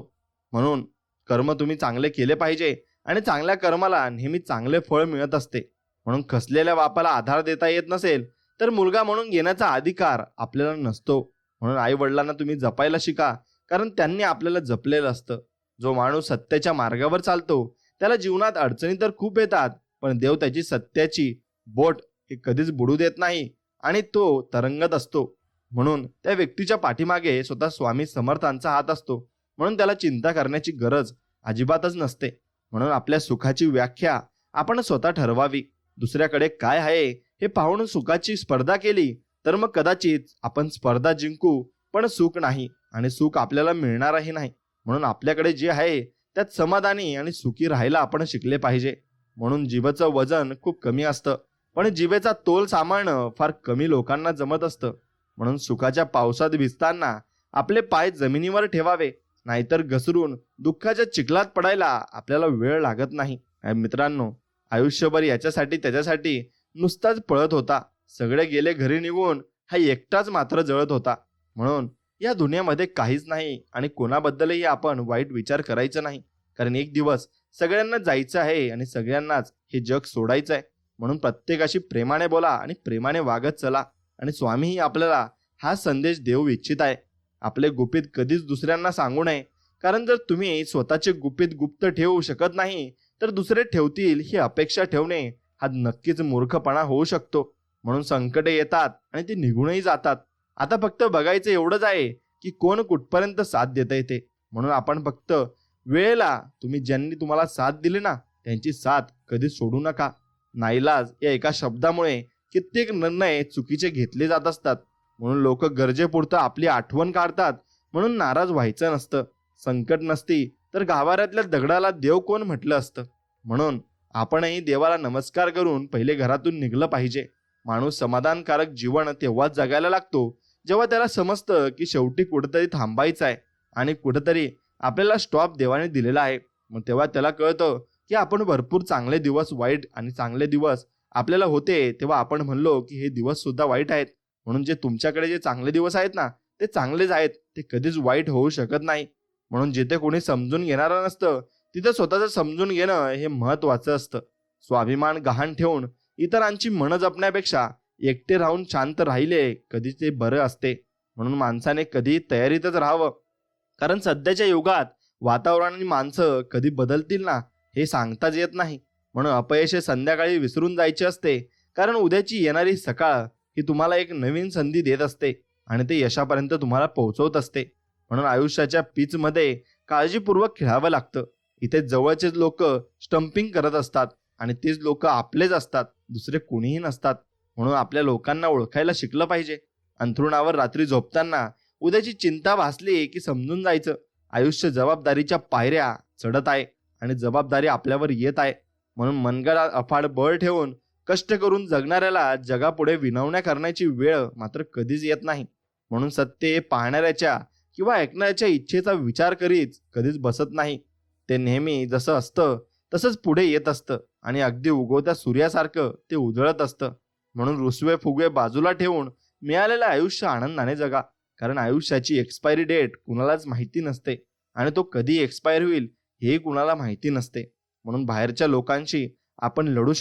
B: म्हणून कर्म तुम्ही चांगले केले पाहिजे आणि चांगल्या कर्माला नेहमी चांगले फळ मिळत असते. म्हणून खचलेल्या बापाला आधार देता येत नसेल तर मुलगा म्हणून घेण्याचा अधिकार आपल्याला नसतो. म्हणून आई वडिलांना तुम्ही जपायला शिका, कारण त्यांनी आपल्याला जपलेलं असतं. जो माणूस सत्याच्या मार्गावर चालतो त्याला जीवनात अडचणी तर खूप येतात, पण देव त्याची सत्याची बोट हे कधीच बुडू देत नाही आणि तो तरंगत असतो. म्हणून त्या व्यक्तीच्या पाठीमागे स्वतः स्वामी समर्थांचा हात असतो. म्हणून त्याला चिंता करण्याची गरज अजिबातच नसते. म्हणून आपल्या सुखाची व्याख्या आपण स्वतः ठरवावी. दुसऱ्याकडे काय आहे हे पाहून सुखाची स्पर्धा केली तर मग कदाचित आपण स्पर्धा जिंकू, पण सुख नाही आणि सुख आपल्याला मिळणारही नाही. म्हणून आपल्याकडे जे आहे त्यात समाधानी आणि सुखी राहायला आपण शिकले पाहिजे. म्हणून जीवेचं वजन खूप कमी असतं, पण जीवेचा तोल सांभाळणं फार कमी लोकांना जमत असतं. म्हणून सुखाच्या पावसात भिजताना आपले पाय जमिनीवर ठेवावे, नाहीतर घसरून दुःखाच्या चिखलात पडायला आपल्याला वेळ लागत नाही. मित्रांनो, आयुष्यभर याच्यासाठी त्याच्यासाठी नुसताच पळत होता. सगळे गेले घरी निघून, हा एकटाच मात्र जळत होता. म्हणून या दुनियामध्ये काहीच नाही आणि कोणाबद्दलही आपण वाईट विचार करायचा नाही, कारण एक दिवस सगळ्यांना जायचं आहे आणि सगळ्यांनाच हे जग सोडायचं आहे. म्हणून प्रत्येकाशी प्रेमाने बोला आणि प्रेमाने वागत चला. आणि स्वामीही आपल्याला हा संदेश देऊ इच्छित आहे. आपले गुपित कधीच दुसऱ्यांना सांगू नये, कारण जर तुम्ही स्वतःचे गुपित गुप्त ठेवू शकत नाही तर दुसरे ठेवतील ही अपेक्षा ठेवणे हा नक्कीच मूर्खपणा होऊ शकतो. म्हणून संकटे येतात आणि ती निघूनही जातात. आता फक्त बघायचं एवढंच आहे की कोण कुठपर्यंत साथ देतंय ते. म्हणून आपण फक्त वेळेला तुम्ही ज्यांनी तुम्हाला साथ दिली ना त्यांची साथ कधीच सोडू नका. नाईलाज या एका शब्दामुळे कित्येक निर्णय चुकीचे घेतले जात असतात. म्हणून लोक गरजेपुरतं आपली आठवण काढतात. म्हणून नाराज व्हायचं नसतं. संकट नसती तर गाभाऱ्यातल्या दगडाला देव कोण म्हटलं असतं. म्हणून आपणही देवाला नमस्कार करून पहिले घरातून निघलं पाहिजे. माणूस समाधानकारक जीवन तेव्हाच जगायला लागतो जेव्हा त्याला समजतं की शेवटी कुठेतरी थांबायचं आहे आणि कुठेतरी आपल्याला स्टॉप देवाने दिलेला आहे. मग तेव्हा त्याला कळतं की आपण भरपूर चांगले दिवस वाईट आणि चांगले दिवस आपल्याला होते तेव्हा आपण म्हणलो की हे दिवस सुद्धा वाईट आहेत. म्हणून जे तुमच्याकडे जे चांगले दिवस आहेत ना ते चांगलेच आहेत, ते कधीच वाईट होऊ शकत नाही. म्हणून जिथे कोणी समजून घेणारं नसतं तिथे स्वतःचं समजून घेणं हे महत्वाचं असतं. स्वाभिमान गहाण ठेवून इतरांची मनं जपण्यापेक्षा एकटे राहून शांत राहिले कधी ते बरं असते. म्हणून माणसाने कधी तयारीतच राहावं, कारण सध्याच्या युगात वातावरण आणि माणसं कधी बदलतील ना हे सांगताच येत नाही. म्हणून अपयश संध्याकाळी विसरून जायचे असते, कारण उद्याची येणारी सकाळ ही तुम्हाला एक नवीन संधी देत असते आणि ते यशापर्यंत तुम्हाला पोहोचवत असते. म्हणून आयुष्याच्या पिचमध्ये काळजीपूर्वक खेळावं लागतं. इथे जवळचेच लोक स्टंपिंग करत असतात आणि तेच लोक आपलेच असतात, दुसरे कोणीही नसतात. म्हणून आपल्या लोकांना ओळखायला शिकलं पाहिजे. अंथरुणावर रात्री झोपताना उद्याची चिंता भासली की समजून जायचं आयुष्य जबाबदारीच्या पायऱ्या चढत आहे आणि जबाबदारी आपल्यावर येत आहे. म्हणून मनगळात अफाट बळ ठेवून कष्ट करून जगणाऱ्याला जगापुढे विनवण्या करण्याची वेळ मात्र कधीच येत नाही. म्हणून सत्य पाहणाऱ्याच्या किंवा ऐकण्याच्या इच्छेचा विचार करीत कधीच बसत नाही. ते नेहमी जसं असतं तसंच पुढे येत असतं आणि अगदी उगवत्या सूर्यासारखं ते उजळत असतं. म्हणून रुसवे फुगवे बाजूला ठेवून मिळालेलं आयुष्य आनंदाने जगा, कारण आयुष्याची एक्सपायरी डेट कुणालाच माहिती नसते आणि तो कधी एक्सपायर होईल हे कुणाला माहिती नसते. म्हणून बाहेरच्या लोकांशी आपण नडू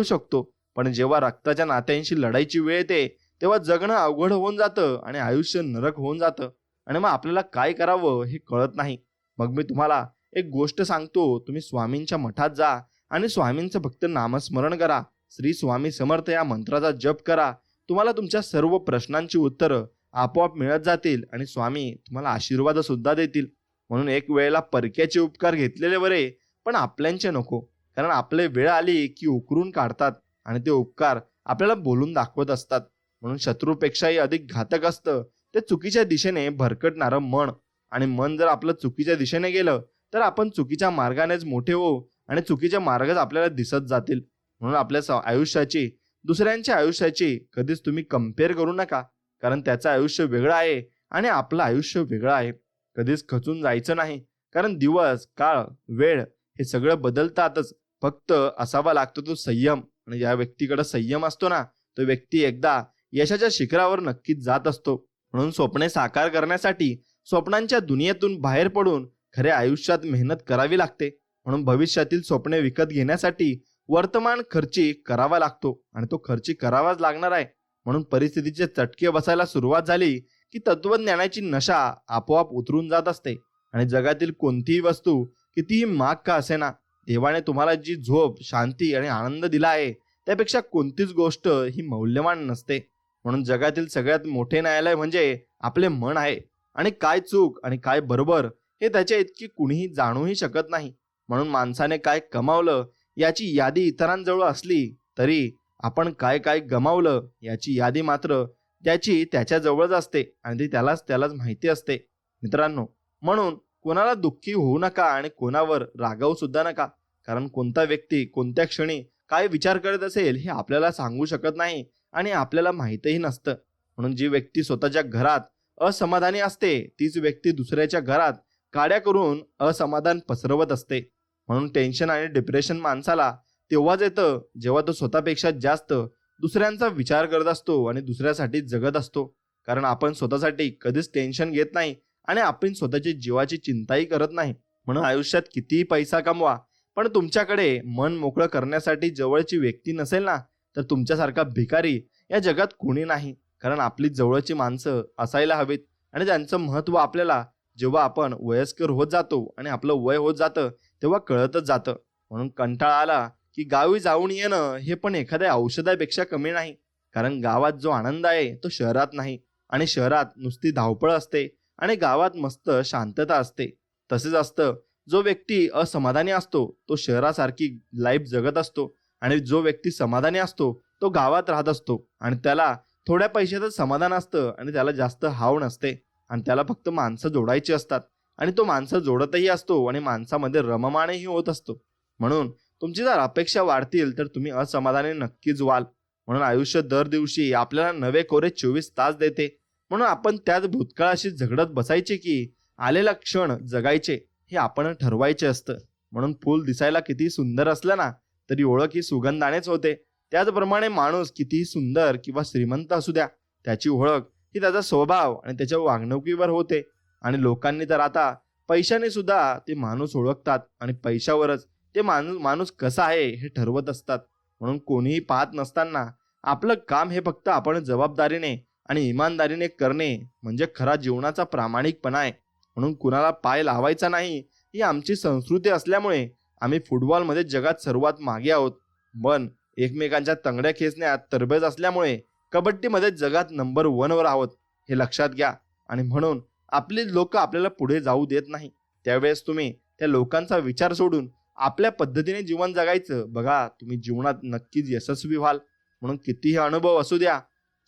B: शकतो, पण जेव्हा रक्ताच्या नात्यांशी लढायची वेळ येते तेव्हा जगणं अवघड होऊन जातं आणि आयुष्य नरक होऊन जातं आणि मग आपल्याला काय करावं हे कळत नाही. मग मी तुम्हाला एक गोष्ट सांगतो, तुम्ही स्वामींच्या मठात जा आणि स्वामींचं फक्त नामस्मरण करा. श्री स्वामी समर्थ या मंत्राचा जप करा. तुम्हाला तुमच्या सर्व प्रश्नांची उत्तरं आपोआप मिळत जातील आणि स्वामी तुम्हाला आशीर्वाद सुद्धा देतील. म्हणून एक वेळेला परक्याचे उपकार घेतलेले बरे, पण आपल्यांचे नको, कारण आपले वेळ आली की उकरून काढतात आणि ते उपकार आपल्याला बोलून दाखवत असतात. म्हणून शत्रूपेक्षाही अधिक घातक असतं ते चुकीच्या दिशेने भरकटणारं मन. आणि मन जर आपलं चुकीच्या दिशेने गेलं तर आपण चुकीच्या मार्गानेच मोठे होऊ आणि चुकीचे मार्गच आपल्याला दिसत जातील. म्हणून आपल्या आयुष्याची दुसऱ्यांच्या आयुष्याची कधीच तुम्ही कम्पेअर करू नका, कारण त्याचं आयुष्य वेगळं आहे आणि आपलं आयुष्य वेगळं आहे. कधीच खचून जायचं नाही, कारण दिवस काळ वेळ हे सगळं बदलतातच. फक्त असावा लागतो तो संयम, आणि ज्या व्यक्तीकडे संयम असतो ना तो व्यक्ती एकदा यशाच्या शिखरावर नक्कीच जात असतो. म्हणून स्वप्ने साकार करण्यासाठी स्वप्नांच्या दुनियेतून बाहेर पडून खऱ्या आयुष्यात मेहनत करावी लागते. म्हणून भविष्यातील स्वप्ने विकत घेण्यासाठी वर्तमान खर्ची करावा लागतो आणि तो खर्ची करावाच लागणार आहे. म्हणून परिस्थितीचे चटके बसायला सुरुवात झाली की तत्वज्ञानाची नशा आपोआप उतरून जात असते आणि जगातील कोणतीही वस्तू कितीही महाग का असेना, देवाने तुम्हाला जी झोप, शांती आणि आनंद दिला आहे त्यापेक्षा कोणतीच गोष्ट ही मौल्यवान नसते. म्हणून जगातील सगळ्यात मोठे न्यायालय म्हणजे आपले मन आहे आणि काय चूक आणि काय बरोबर हे त्याच्या इतकी कुणीही जाणूही शकत नाही. म्हणून माणसाने काय कमावलं याची यादी इतरांजवळ असली तरी आपण काय काय गमावलं याची यादी मात्र त्याच्याजवळच असते आणि ती त्यालाच माहिती असते. मित्रांनो, म्हणून कोणाला दुःखी होऊ नका आणि कोणावर रागावू सुद्धा नका, कारण कोणता व्यक्ती कोणत्या क्षणी काय विचार करत असेल हे आपल्याला सांगू शकत नाही आणि आपल्याला माहीतही नसतं. म्हणून जी व्यक्ती स्वतःच्या घरात असमाधानी असते तीच व्यक्ती दुसऱ्याच्या घरात काड्या करून असमाधान पसरवत असते. म्हणून टेन्शन आणि डिप्रेशन माणसाला तेव्हाच येतं जेव्हा तो स्वतःपेक्षा जास्त दुसऱ्यांचा विचार करत असतो आणि दुसऱ्यासाठी जगत असतो. कारण आपण स्वतःसाठी कधीच टेन्शन घेत नाही आणि आपण स्वतःची जीवाची चिंताही करत नाही. म्हणून आयुष्यात कितीही पैसा कमवा पण तुमच्याकडे मन मोकळं करण्यासाठी जवळची व्यक्ती नसेल ना, तर तुमच्यासारखा भिकारी या जगात कोणी नाही. कारण आपली जवळची माणसं असायला हवीत आणि त्यांचं महत्त्व आपल्याला जेव्हा आपण वयस्कर होत जातो आणि आपलं वय होत जातं तेव्हा कळतच जातं. म्हणून कंटाळा आला की गावी जाऊन येणं हे पण एखाद्या औषधापेक्षा कमी नाही. कारण गावात जो आनंद आहे तो शहरात नाही आणि शहरात नुसती धावपळ असते आणि गावात मस्त शांतता असते. तसेच असतं, जो व्यक्ती असमाधानी असतो तो शहरासारखी लाईफ जगत असतो आणि जो व्यक्ती समाधानी असतो तो गावात राहत असतो आणि त्याला थोड्या पैशातच समाधान असतं आणि त्याला जास्त हाव नसते आणि त्याला फक्त माणसं जोडायची असतात आणि तो माणसं जोडतही असतो आणि माणसामध्ये रममानही होत असतो. म्हणून तुमची जर अपेक्षा वाढतील तर तुम्ही असमाधानी नक्कीच व्हाल. म्हणून आयुष्य दर दिवशी आपल्याला नवे कोरे 24 तास देते. म्हणून आपण त्याच भूतकाळाशी झगडत बसायचे की आलेला क्षण जगायचे हे आपण ठरवायचे असतं. म्हणून फूल दिसायला किती सुंदर असलं ना तरी ओळख ही सुगंधानेच होते. त्याचप्रमाणे माणूस कितीही सुंदर किंवा श्रीमंत असू द्या, त्याची ओळख ही त्याचा स्वभाव आणि त्याच्या वागणुकीवर होते. आणि लोकांनी तर आता पैशाने सुद्धा ते माणूस ओळखतात आणि पैशावरच ते माणूस कसा आहे हे ठरवत असतात. म्हणून कोणीही पाहत नसताना आपलं काम हे फक्त आपण जबाबदारीने आणि इमानदारीने करणे म्हणजे खरा जीवनाचा प्रामाणिकपणा आहे. म्हणून कुणाला पाय लावायचा नाही ही आमची संस्कृती असल्यामुळे आम्ही फुटबॉलमध्ये जगात सर्वात मागे आहोत. पण एकमेकांच्या तंगड्या खेचण्यात तरबेज असल्यामुळे कबड्डीमध्ये जगात नंबर 1 वर आहोत हे लक्षात घ्या. आणि म्हणून आपली लोक आपल्याला पुढे जाऊ देत नाही. त्यावेळेस तुम्ही त्या लोकांचा विचार सोडून आपल्या पद्धतीने जीवन जगायचं. बघा, तुम्ही जीवनात नक्कीच यशस्वी व्हाल. म्हणून कितीही अनुभव असू द्या,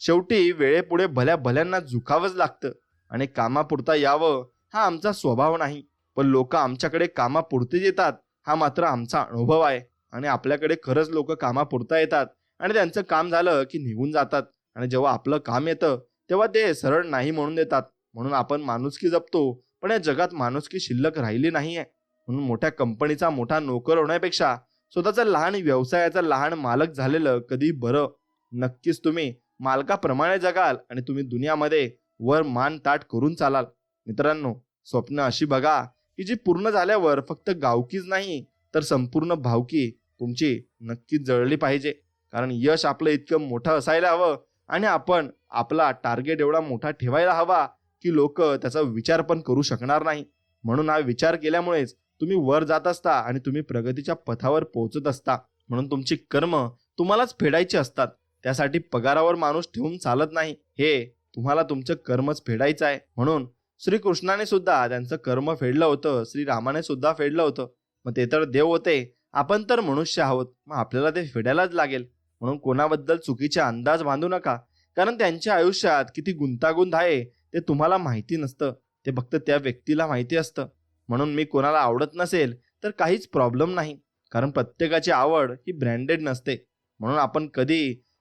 B: शेवटी वेळेपुढे भल्या भल्यांना झुकावंच लागतं आणि कामापुरता यावं हा आमचा स्वभाव नाही. पण लोक आमच्याकडे कामापुरते येतात हा मात्र आमचा अनुभव आहे. आणि आपल्याकडे खरंच लोक कामापुरता येतात आणि त्यांचं काम झालं की निघून जातात आणि जेव्हा आपलं काम येतं तेव्हा ते सरळ नाही म्हणून देतात. म्हणून आपण माणुसकी जपतो पण या जगात माणुसकी शिल्लक राहिली नाहीये. म्हणून मोठ्या कंपनीचा मोठा नोकर होण्यापेक्षा स्वतःचा लहान व्यवसायाचा लहान मालक झालेलं कधी बरं. नक्कीच तुम्ही मालकाप्रमाणे जगाल आणि तुम्ही दुनियामध्ये वर मान ताट करून चालाल. मित्रांनो, स्वप्न अशी बघा की जी पूर्ण झाल्यावर फक्त गावकीच नाही तर संपूर्ण भावकी तुमची नक्कीच जळली पाहिजे. कारण यश आपलं इतकं मोठं असायला हवं आणि आपण आपला टार्गेट एवढा मोठा ठेवायला हवा की लोक त्याचा विचार पण करू शकणार नाही. म्हणून हा विचार केल्यामुळेच तुम्ही वर जात असता आणि तुम्ही प्रगतीच्या पथावर पोहोचत असता. म्हणून तुमची कर्म तुम्हालाच फेडायची असतात. त्यासाठी पगारावर माणूस ठेवून चालत नाही. हे तुम्हाला तुमचं कर्मच फेडायचं आहे. म्हणून श्रीकृष्णाने सुद्धा त्यांचं कर्म फेडलं होतं, श्रीरामाने सुद्धा फेडलं होतं. मग ते तर देव होते, आपण तर मनुष्य आहोत, मग आपल्याला ते फेडायलाच लागेल. म्हणून कोणाबद्दल चुकीचे अंदाज बांधू नका. कारण त्यांच्या आयुष्यात किती गुंतागुंत आहे ते तुम्हाला माहिती नसतं, ते फक्त त्या व्यक्तीला माहिती असतं. म्हणून मी कोणाला आवडत नसेल तर काहीच प्रॉब्लेम नाही. कारण प्रत्येकाची आवड ही ब्रँडेड नसते. म्हणून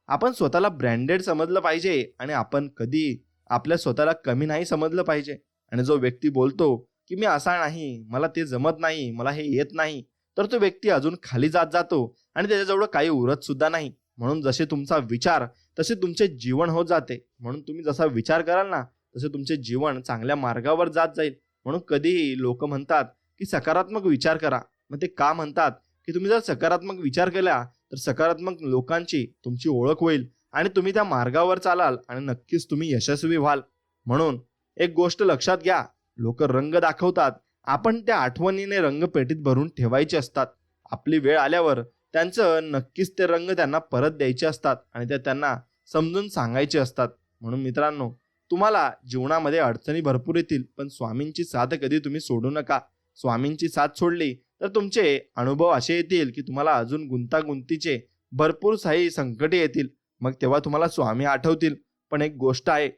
B: आपण स्वतःला ब्रँडेड समजलं पाहिजे आणि आपण कधी आपल्या स्वतःला कमी नाही समजलं पाहिजे. आणि जो व्यक्ती बोलतो की मी असा नाही, मला ते जमत नाही, मला हे येत नाही, तर तो व्यक्ती अजून खाली जात जातो आणि त्याच्याजवळ काही उरत सुद्धा नाही. म्हणून जसे तुमचा विचार तसे तुमचे जीवन होत जाते. म्हणून तुम्ही जसा विचार कराल ना तसे तुमचे जीवन चांगल्या मार्गावर जात जाईल. म्हणून कधीही लोक म्हणतात की सकारात्मक विचार करा. मग ते का म्हणतात की तुम्ही जर सकारात्मक विचार केला तर सकारात्मक लोकांची तुमची ओळख होईल आणि तुम्ही त्या मार्गावर चालाल आणि नक्कीच तुम्ही यशस्वी व्हाल. म्हणून एक गोष्ट लक्षात घ्या, लोक रंग दाखवतात, आपण त्या आठवणीने रंगपेटीत भरून ठेवायचे असतात. आपली वेळ आल्यावर त्यांचं नक्कीच ते रंग त्यांना परत द्यायचे असतात आणि ते त्यांना समजून सांगायचे असतात. म्हणून मित्रांनो, तुम्हाला जीवनामध्ये अडचणी भरपूर येतील, पण स्वामींची साथ कधी तुम्ही सोडू नका. स्वामींची साथ सोडली तर तुमचे अनुभव असे येतील की तुम्हाला अजून गुंतागुंतीचे भरपूर काही संकटे येतील. मग तेव्हा तुम्हाला स्वामी आठवतील. पण एक गोष्ट आहे,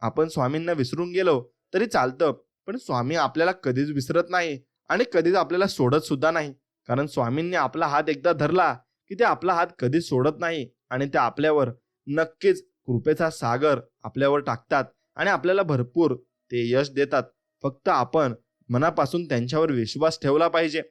B: आपण स्वामींना विसरून गेलो तरी चालतं, पण स्वामी आपल्याला कधीच विसरत नाही आणि कधीच आपल्याला सोडत सुद्धा नाही. कारण स्वामींनी आपला हात एकदा धरला की ते आपला हात कधीच सोडत नाही आणि ते आपल्यावर नक्कीच कृपेचा सागर आपल्यावर टाकतात आणि आपल्याला भरपूर ते यश देतात. फक्त आपण मनापासून त्यांच्यावर विश्वास ठेवला पाहिजे.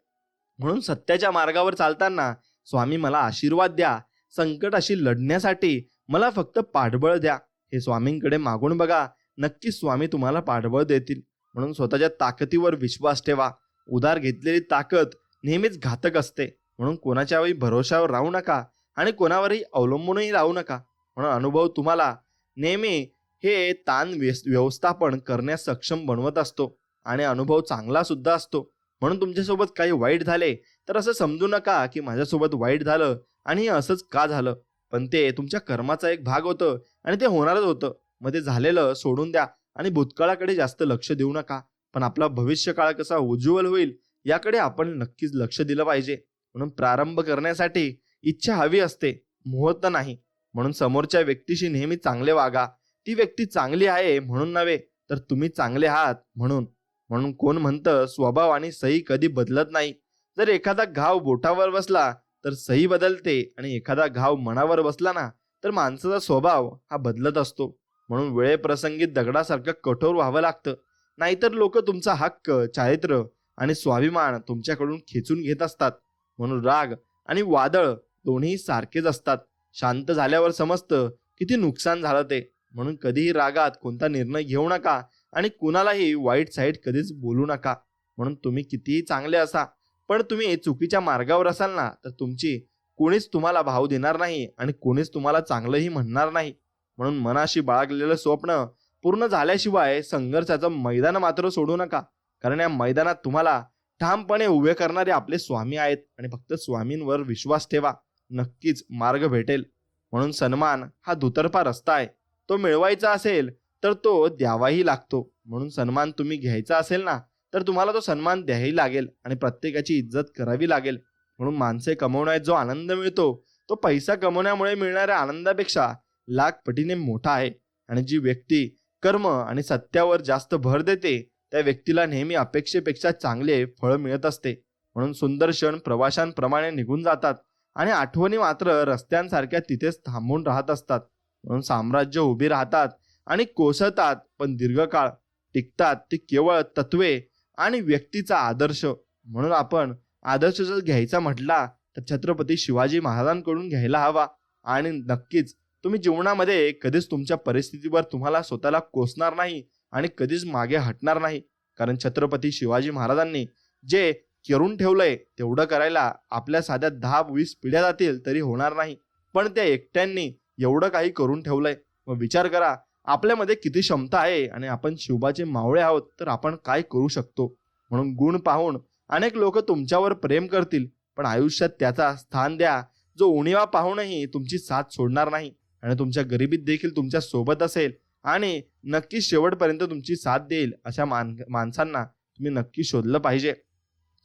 B: म्हणून सत्याच्या मार्गावर चालताना स्वामी मला आशीर्वाद द्या, संकटाशी लढण्यासाठी मला फक्त पाठबळ द्या, हे स्वामींकडे मागून बघा. नक्कीच स्वामी तुम्हाला पाठबळ देतील. म्हणून स्वतःच्या ताकदीवर विश्वास ठेवा. उधार घेतलेली ताकद नेहमीच घातक असते. म्हणून कोणाच्याही भरोशावर राहू नका आणि कोणावरही अवलंबूनही राहू नका. म्हणून अनुभव तुम्हाला नेहमी हे ताण व्यवस्थापन करण्यास सक्षम बनवत असतो आणि अनुभव चांगला सुद्धा असतो. म्हणून तुमच्यासोबत काही वाईट झाले तर असं समजू नका की माझ्यासोबत वाईट झालं आणि हे असंच का झालं, पण ते तुमच्या कर्माचा एक भाग होतं आणि ते होणारच होतं. मग ते झालेलं सोडून द्या आणि भूतकाळाकडे जास्त लक्ष देऊ नका. पण आपला भविष्यकाळ कसा उज्ज्वल होईल याकडे आपण नक्कीच लक्ष दिलं पाहिजे. म्हणून प्रारंभ करण्यासाठी इच्छा हवी असते, मुहूर्त नाही. म्हणून समोरच्या व्यक्तीशी नेहमी चांगले वागा. ती व्यक्ती चांगली आहे म्हणून नव्हे, तर तुम्ही चांगले आहात म्हणून. म्हणून कोण म्हणतं स्वभाव आणि सही कधी बदलत नाही. जर एखादा घाव बोटावर बसला तर सही बदलते आणि एखादा घाव मनावर बसला ना तर माणसाचा स्वभाव हा बदलत असतो. म्हणून वेळेप्रसंगी दगडासारखं कठोर व्हावं लागतं. नाहीतर लोक तुमचा हक्क, चारित्र्य आणि स्वाभिमान तुमच्याकडून खेचून घेत असतात. म्हणून राग आणि वादळ दोन्ही सारखेच असतात. शांत झाल्यावर समजतं किती नुकसान झालं ते. म्हणून कधीही रागात कोणता निर्णय घेऊ नका आणि कुणालाही वाईट साईड कधीच बोलू नका. म्हणून तुम्ही कितीही चांगले असा पण तुम्ही चुकीच्या मार्गावर असाल ना तर तुमची कोणीच तुम्हाला भाव देणार नाही आणि कोणीच तुम्हाला चांगलंही म्हणणार नाही. म्हणून मनाशी बाळगलेलं स्वप्न पूर्ण झाल्याशिवाय संघर्षाचं मैदान मात्र सोडू नका. कारण या मैदानात तुम्हाला ठामपणे उभे करणारे आपले स्वामी आहेत आणि फक्त स्वामींवर विश्वास ठेवा, नक्कीच मार्ग भेटेल. म्हणून सन्मान हा दुतर्फा रस्ता आहे. तो मिळवायचा असेल तर तो द्यावाही लागतो. म्हणून सन्मान तुम्ही घ्यायचा असेल ना तर तुम्हाला तो सन्मान द्याही लागेल आणि प्रत्येकाची इज्जत करावी लागेल. म्हणून माणसे कमवण्यात जो आनंद मिळतो तो पैसा कमवण्यामुळे मिळणाऱ्या आनंदापेक्षा लाख पटीने मोठा आहे. आणि जी व्यक्ती कर्म आणि सत्यावर जास्त भर देते त्या व्यक्तीला नेहमी अपेक्षेपेक्षा चांगले फळ मिळत असते. म्हणून सुंदर क्षण प्रवाशांप्रमाणे निघून जातात आणि आठवणी मात्र रस्त्यांसारख्या तिथेच थांबून राहत असतात. म्हणून साम्राज्य उभी राहतात आणि कोसळतात पण दीर्घकाळ टिकतात ते केवळ तत्वे आणि व्यक्तीचा आदर्श. म्हणून आपण आदर्श जर घ्यायचा म्हटला तर छत्रपती शिवाजी महाराजांकडून घ्यायला हवा. आणि नक्कीच तुम्ही जीवनामध्ये कधीच तुमच्या परिस्थितीवर तुम्हाला स्वतःला कोसणार नाही आणि कधीच मागे हटणार नाही. कारण छत्रपती शिवाजी महाराजांनी जे करून ठेवलंय तेवढं करायला आपल्या साध्या 10-20 पिढ्या जातील तरी होणार नाही. पण त्या एकट्यांनी एवढं काही करून ठेवलंय. मग विचार करा आपल्यामध्ये किती क्षमता आहे आणि आपण शिवबाचे मावळे आहोत तर आपण काय करू शकतो. म्हणून गुण पाहून अनेक लोक तुमच्यावर प्रेम करतील पण आयुष्यात त्याचा स्थान द्या जो उणिवा पाहूनही तुमची साथ सोडणार नाही आणि तुमच्या गरिबीत देखील तुमच्या सोबत असेल आणि नक्की शेवटपर्यंत तुमची साथ देईल. अशा माणसांना तुम्ही नक्की शोधलं पाहिजे.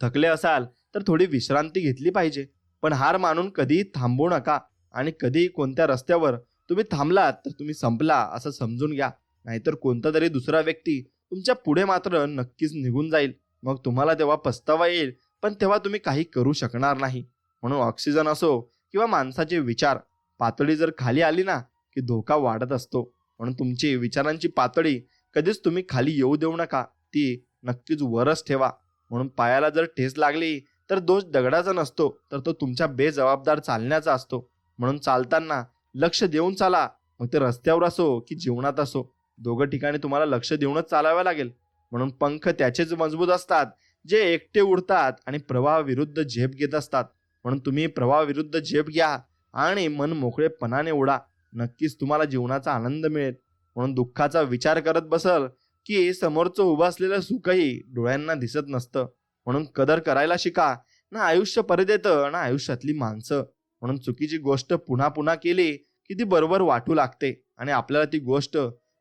B: थकले असाल तर थोडी विश्रांती घेतली पाहिजे, पण हार मानून कधीही थांबू नका. आणि कधीही कोणत्या रस्त्यावर तुम्ही थांबलात तर तुम्ही संपला असं समजून घ्या. नाहीतर कोणता तरी दुसरा व्यक्ती तुमच्या पुढे मात्र नक्कीच निघून जाईल. मग तुम्हाला तेव्हा पस्तावा येईल पण तेव्हा तुम्ही काही करू शकणार नाही. म्हणून ऑक्सिजन असो किंवा माणसाचे विचार पातळी जर खाली आली ना की धोका वाढत असतो. म्हणून तुमची विचारांची पातळी कधीच तुम्ही खाली येऊ देऊ नका, ती नक्कीच वरच ठेवा. म्हणून पायाला जर ठेच लागली तर दोष दगडाचा नसतो तर तो तुमच्या बेजबाबदार चालण्याचा असतो. म्हणून चालताना लक्ष देऊन चाला, मग ते रस्त्यावर असो की जीवनात असो, दोघं ठिकाणी तुम्हाला लक्ष देऊनच चालावं लागेल. म्हणून पंख त्याचेच मजबूत असतात जे एकटे उडतात आणि प्रवाहाविरुद्ध झेप घेत असतात. म्हणून तुम्ही प्रवाहाविरुद्ध झेप घ्या आणि मन मोकळेपणाने उडा, नक्कीच तुम्हाला जीवनाचा आनंद मिळेल. म्हणून दुःखाचा विचार करत बसल की समोरचं उभं असलेलं सुखही डोळ्यांना दिसत नसतं. म्हणून कदर करायला शिका. ना आयुष्य परत येतं ना आयुष्यातली माणसं. म्हणून चुकीची गोष्ट पुन्हा पुन्हा केली की ती बरोबर वाटू लागते आणि आपल्याला ती गोष्ट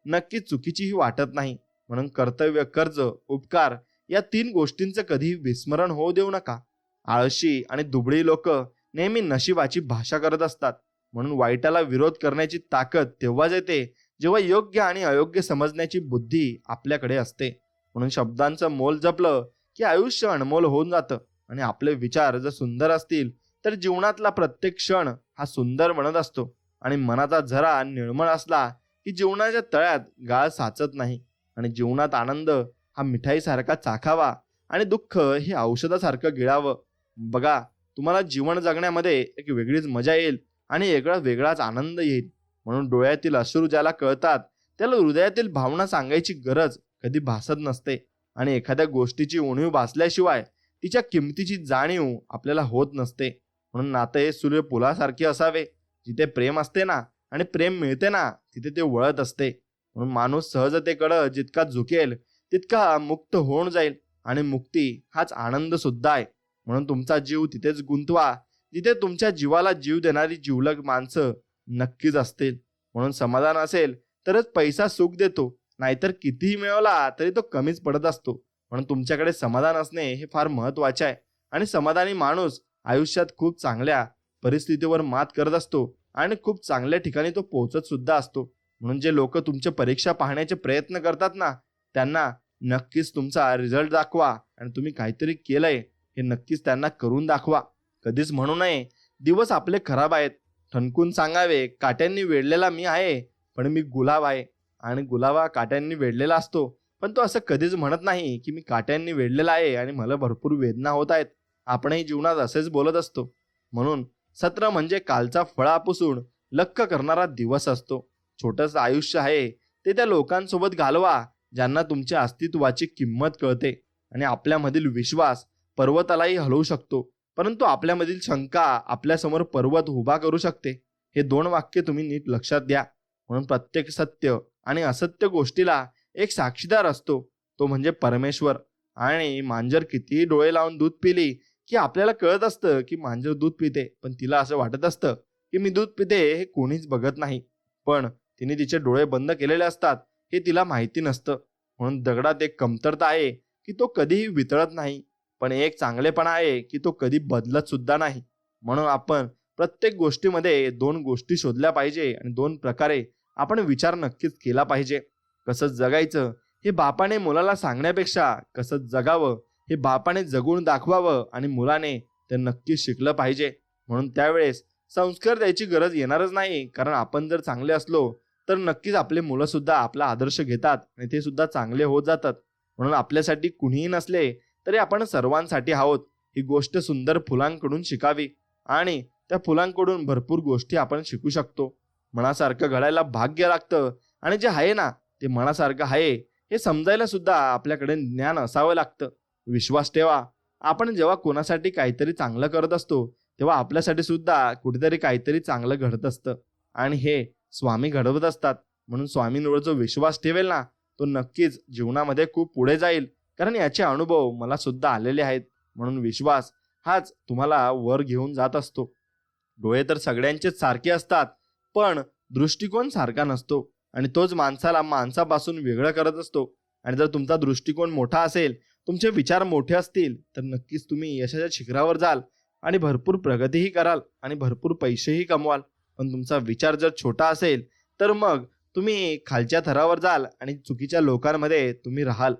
B: नक्कीच चुकीचीही वाटत नाही. म्हणून कर्तव्य, कर्ज, उपकार या 3 गोष्टींचं कधीही विस्मरण होऊ देऊ नका. आळशी आणि दुबळी लोक नेहमी नशिबाची भाषा करत असतात. म्हणून वाईटाला विरोध करण्याची ताकद तेव्हाच येते जेव्हा योग्य आणि अयोग्य समजण्याची बुद्धी आपल्याकडे असते. म्हणून शब्दांचं मोल जपलं की आयुष्य अनमोल होऊन जातं आणि आपले विचार जर सुंदर असतील तर जीवनातला प्रत्येक क्षण हा सुंदर बनत असतो. आणि मनाचा झरा निर्मळ असला की जीवनाच्या तळ्यात गाळ साचत नाही. आणि जीवनात आनंद हा मिठाईसारखा चाखावा आणि दुःख हे औषधासारखं गिळावं. बघा तुम्हाला जीवन जगण्यामध्ये एक वेगळीच मजा येईल आणि वेगळाच आनंद येईल. म्हणून डोळ्यातील अश्रू ज्याला कळतात त्याला हृदयातील भावना सांगायची गरज कधी भासत नसते. आणि एखाद्या गोष्टीची उणीव भासल्याशिवाय तिच्या किमतीची जाणीव आपल्याला होत नसते. म्हणून नातं हे सूर्यफुलासारखे असावे. जिथे प्रेम असते ना आणि प्रेम मिळते ना तिथे ते वळत असते. म्हणून माणूस सहजतेकडे जितका झुकेल तितका मुक्त होऊन जाईल आणि मुक्ती हाच आनंद सुद्धा आहे. म्हणून तुमचा जीव तिथेच गुंतवा जिथे तुमच्या जीवाला जीव देणारी जिवलग माणसं नक्कीच असतील. म्हणून समाधान असेल तरच पैसा सुख देतो, नाहीतर कितीही मिळवला तरी तो कमीच पडत असतो. म्हणून तुमच्याकडे समाधान असणे हे फार महत्वाचे आहे. आणि समाधानी माणूस आयुष्यात खूप चांगल्या परिस्थितीवर मात करत असतो आणि खूप चांगल्या ठिकाणी तो पोहोचत सुद्धा असतो. म्हणून जे लोक तुमच्या परीक्षा पाहण्याचे प्रयत्न करतात ना त्यांना नक्कीच तुमचा रिझल्ट दाखवा आणि तुम्ही काहीतरी केलंय हे नक्कीच त्यांना करून दाखवा. कधीच म्हणू नये दिवस आपले खराब आहेत. ठणकून सांगावे काट्यांनी वेढलेला मी आहे पण मी गुलाब आहे. आणि गुलाबा काट्यांनी वेढलेला असतो पण तो असं कधीच म्हणत नाही की मी काट्यांनी वेढलेला आहे आणि मला भरपूर वेदना होत आहेत. आपणही जीवनात असेच बोलत असतो. म्हणून सत्र म्हणजे कालचा फळा पुसून लक्क करणारा दिवस असतो. छोटंसं आयुष्य आहे ते त्या लोकांसोबत घालवा ज्यांना तुमच्या अस्तित्वाची किंमत कळते. आणि आपल्यामधील विश्वास पर्वतालाही हलवू शकतो, परंतु आपल्यामधील शंका आपल्यासमोर पर्वत उभा करू शकते. हे 2 वाक्य तुम्ही नीट लक्षात द्या. म्हणून प्रत्येक सत्य आणि असत्य गोष्टीला एक साक्षीदार असतो, तो म्हणजे परमेश्वर. आणि मांजर कितीही डोळे लावून दूध पिली की आपल्याला कळत असतं की मांजर दूध पिते, पण तिला असं वाटत असतं की मी दूध पिते हे कोणीच बघत नाही. पण तिने तिचे डोळे बंद केलेले असतात हे तिला माहिती नसतं. म्हणून दगडात एक कमतरता आहे की तो कधीही वितळत नाही, पण एक चांगलेपणा आहे की तो कधी बदलत सुद्धा नाही. म्हणून आपण प्रत्येक गोष्टीमध्ये 2 गोष्टी शोधल्या पाहिजे आणि 2 प्रकारे आपण विचार नक्कीच केला पाहिजे. कसं जगायचं हे बापाने मुलाला सांगण्यापेक्षा कसं जगावं हे बापाने जगून दाखवावं आणि मुलाने ते नक्कीच शिकलं पाहिजे. म्हणून त्यावेळेस संस्कार द्यायची गरज येणारच नाही, कारण आपण जर चांगले असलो तर नक्कीच आपले मुलं सुद्धा आपला आदर्श घेतात आणि ते सुद्धा चांगले होत जातात. म्हणून आपल्यासाठी कुणीही नसले तरी आपण सर्वांसाठी आहोत. ही गोष्ट सुंदर फुलांकडून शिकावी आणि त्या फुलांकडून भरपूर गोष्टी आपण शिकू शकतो. मनासारखं घडायला भाग्य लागतं आणि जे आहे ना ते मनासारखं आहे हे समजायला सुद्धा आपल्याकडे ज्ञान असावं लागतं. विश्वास ठेवा, आपण जेव्हा कोणासाठी काहीतरी चांगलं करत असतो तेव्हा आपल्यासाठी सुद्धा कुठेतरी काहीतरी चांगलं घडत असतं आणि हे स्वामी घडवत असतात. म्हणून स्वामींवर जो विश्वास ठेवेल ना तो नक्कीच जीवनामध्ये खूप पुढे जाईल, कारण याचे अनुभव मला सुद्धा आलेले आहेत. म्हणून विश्वास हाच तुम्हाला वर घेऊन जात असतो. डोळे तर सगळ्यांचेच सारखे असतात, पण दृष्टिकोन सारखा नसतो आणि तोच माणसाला माणसापासून वेगळं करत असतो. आणि जर तुमचा दृष्टिकोन मोठा असेल, तुमचे विचार मोठे असतील तर नक्कीच तुम्ही यशाच्या शिखरावर जाल आणि भरपूर प्रगतीही कराल आणि भरपूर पैसेही कमवाल. पण तुमचा विचार जर छोटा असेल तर मग तुम्ही खालच्या थरावर जाल आणि चुकीच्या लोकांमध्ये तुम्ही राहाल.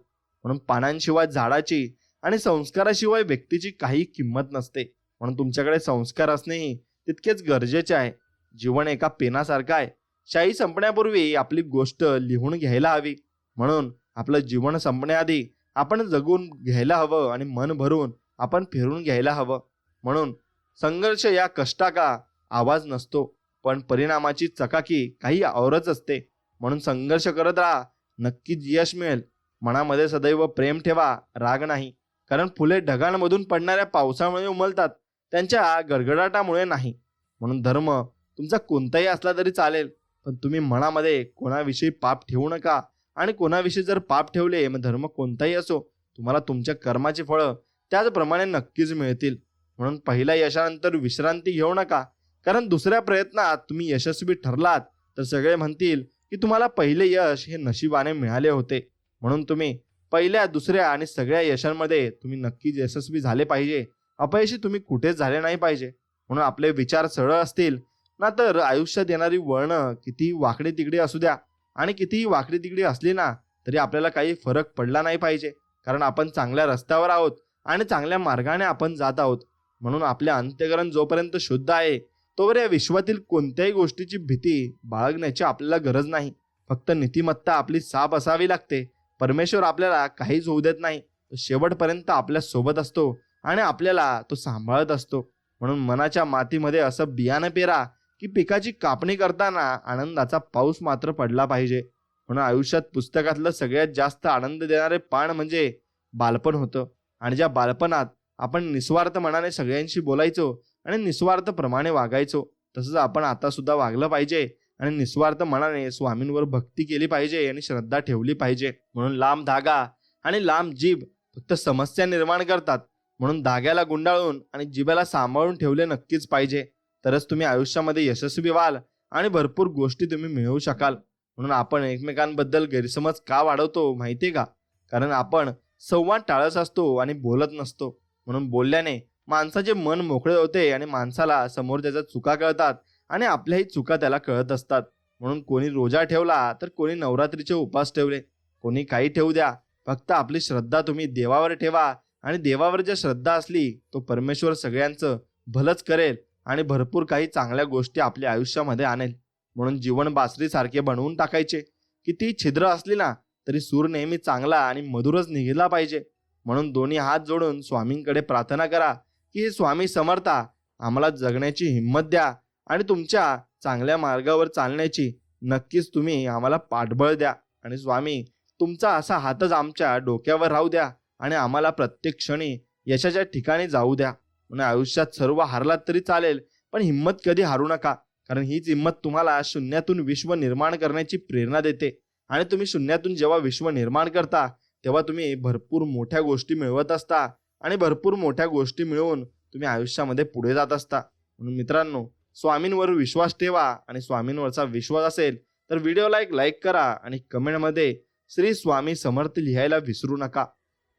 B: म्हणून पानांशिवाय झाडाची आणि संस्काराशिवाय व्यक्तीची काही किंमत नसते. म्हणून तुमच्याकडे संस्कार असणेही तितकेच गरजेचे आहे. जीवन एका पेनासारखं आहे. शाई संपण्यापूर्वी आपली गोष्ट लिहून घ्यायला हवी. म्हणून आपलं जीवन संपण्याआधी आपण जगून घ्यायला हवं आणि मन भरून आपण फिरून घ्यायला हवं. म्हणून संघर्ष या कष्टाका आवाज नसतो, पण परिणामाची चकाकी काही औरच असते. म्हणून संघर्ष करत राहा, नक्कीच यश मिळेल. मनामध्ये सदैव प्रेम ठेवा, राग नाही. कारण फुले ढगांमधून पडणाऱ्या पावसामुळे उमलतात, त्यांच्या गडगडाटामुळे नाही. म्हणून धर्म तुमचा कोणताही असला तरी चालेल, पण तुम्ही मनामध्ये कोणाविषयी पाप ठेवू नका. आणि कोणाविषयी जर पाप ठेवले मग धर्म कोणताही असो, तुम्हाला तुमच्या कर्माची फळं त्याचप्रमाणे नक्कीच मिळतील. म्हणून पहिल्या यशानंतर विश्रांती घेऊ नका, कारण दुसऱ्या प्रयत्नात तुम्ही यशस्वी ठरलात तर सगळे म्हणतील की तुम्हाला पहिले यश हे नशिबाने मिळाले होते. म्हणून तुम्ही पहिल्या, दुसऱ्या आणि सगळ्या यशांमध्ये तुम्ही नक्कीच यशस्वी झाले पाहिजे. अपयशी तुम्ही कुठेच झाले नाही पाहिजे. म्हणून आपले विचार सरळ असतील ना तर आयुष्यात येणारी वळणं कितीही वाकडी तिकडी असू द्या आणि कितीही वाकडी तिकडी असली ना तरी आपल्याला काही फरक पडला नाही पाहिजे, कारण आपण चांगल्या रस्त्यावर आहोत आणि चांगल्या मार्गाने आपण जात आहोत. म्हणून आपल्या अंत्यकरण जोपर्यंत शुद्ध आहे तोवर या विश्वातील कोणत्याही गोष्टीची भीती बाळगण्याची आपल्याला गरज नाही. फक्त नीतिमत्ता आपली साफ असावी लागते. परमेश्वर आपल्याला काहीच होऊ देत नाही, तो शेवटपर्यंत आपल्या सोबत असतो आणि आपल्याला तो सांभाळत असतो. म्हणून मनाच्या मातीमध्ये असं बियाणं पेरा की पिकाची कापणी करताना आनंदाचा पाऊस मात्र पडला पाहिजे. म्हणून आयुष्यात पुस्तकातलं सगळ्यात जास्त आनंद देणारे पान म्हणजे बालपण होतं. आणि ज्या बालपणात आपण निस्वार्थ मनाने सगळ्यांशी बोलायचो आणि निस्वार्थप्रमाणे वागायचो. तसंच आपण आता सुद्धा वागलं पाहिजे आणि निस्वार्थ मनाने स्वामींवर भक्ती केली पाहिजे आणि श्रद्धा ठेवली पाहिजे. म्हणून लांब धागा आणि लांब जीभ फक्त समस्या निर्माण करतात. म्हणून धाग्याला गुंडाळून आणि जिभेला सांभाळून ठेवले नक्कीच पाहिजे. तरच तुम्ही आयुष्यामध्ये यशस्वी व्हाल आणि भरपूर गोष्टी तुम्ही मिळवू शकाल. म्हणून आपण एकमेकांबद्दल गैरसमज का वाढवतो माहितीये का? कारण आपण संवाद टाळत असतो आणि बोलत नसतो. म्हणून बोलल्याने माणसाचे मन मोकळे होते आणि माणसाला समोरच्याच्या चुका कळतात आणि आपल्याही चुका त्याला कळत असतात. म्हणून कोणी रोजा ठेवला तर कोणी नवरात्रीचे उपास ठेवले, कोणी काही ठेवू द्या, फक्त आपली श्रद्धा तुम्ही देवावर ठेवा आणि देवावर जर श्रद्धा असली तो परमेश्वर सगळ्यांचं भलंच करेल आणि भरपूर काही चांगल्या गोष्टी आपल्या आयुष्यामध्ये आणेल. म्हणून जीवन बासरीसारखे बनवून टाकायचे. किती छिद्र असली ना तरी सूर नेहमी चांगला आणि मधुरच निघाला पाहिजे. म्हणून दोन्ही हात जोडून स्वामींकडे प्रार्थना करा की हे स्वामी समर्था, आम्हाला जगण्याची हिंमत द्या आणि तुमच्या चांगल्या मार्गावर चालण्याची नक्कीच तुम्ही आम्हाला पाठबळ द्या. आणि स्वामी, तुमचा असा हातच आमच्या डोक्यावर राहू द्या आणि आम्हाला प्रत्येक क्षणी यशाच्या ठिकाणी जाऊ द्या. म्हणून आयुष्यात सर्व हारलात तरी चालेल, पण हिंमत कधी हारू नका. कारण हीच हिंमत तुम्हाला शून्यातून विश्व निर्माण करण्याची प्रेरणा देते. आणि तुम्ही शून्यातून जेव्हा विश्व निर्माण करता तेव्हा तुम्ही भरपूर मोठ्या गोष्टी मिळवत असता आणि भरपूर मोठ्या गोष्टी मिळवून तुम्ही आयुष्यामध्ये पुढे जात असता. म्हणून मित्रांनो, स्वामींवर विश्वास ठेवा आणि स्वामींवरचा विश्वास असेल तर व्हिडिओला एक लाईक करा आणि कमेंटमध्ये श्री स्वामी समर्थ लिहायला विसरू नका.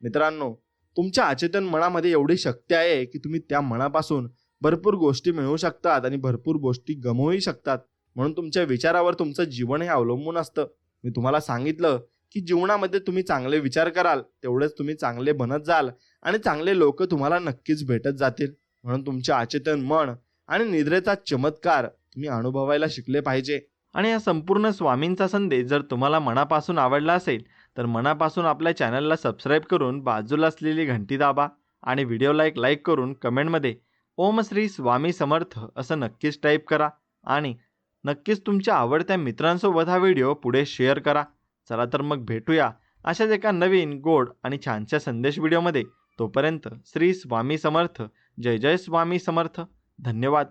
B: मित्रांनो, तुमच्या अचेतन मनामध्ये एवढी शक्ती आहे की तुम्ही त्या मनापासून भरपूर गोष्टी मिळवू शकतात आणि भरपूर गोष्टी गमवूही शकतात. म्हणून तुमच्या विचारावर तुमचं जीवन हे अवलंबून असतं. मी तुम्हाला सांगितलं की जीवनामध्ये तुम्ही चांगले विचार कराल तेवढेच तुम्ही चांगले बनत जाल आणि चांगले लोक तुम्हाला नक्कीच भेटत जातील. म्हणून तुमच्या अचेतन मन आणि निद्रेचा चमत्कार तुम्ही अनुभवायला शिकले पाहिजे.
A: आणि या संपूर्ण स्वामींचा संदेश जर तुम्हाला मनापासून आवडला असेल तर मनापासून आपल्या चॅनलला सबस्क्राईब करून बाजूला असलेली घंटी दाबा आणि व्हिडिओला एक लाईक करून कमेंटमध्ये ओम श्री स्वामी समर्थ असं नक्कीच टाईप करा. आणि नक्कीच तुमच्या आवडत्या मित्रांसोबत हा व्हिडिओ पुढे शेअर करा. चला तर मग भेटूया अशाच एका नवीन गोड आणि छानशा संदेश व्हिडिओमध्ये. तोपर्यंत श्री स्वामी समर्थ. जय जय स्वामी समर्थ. धन्यवाद.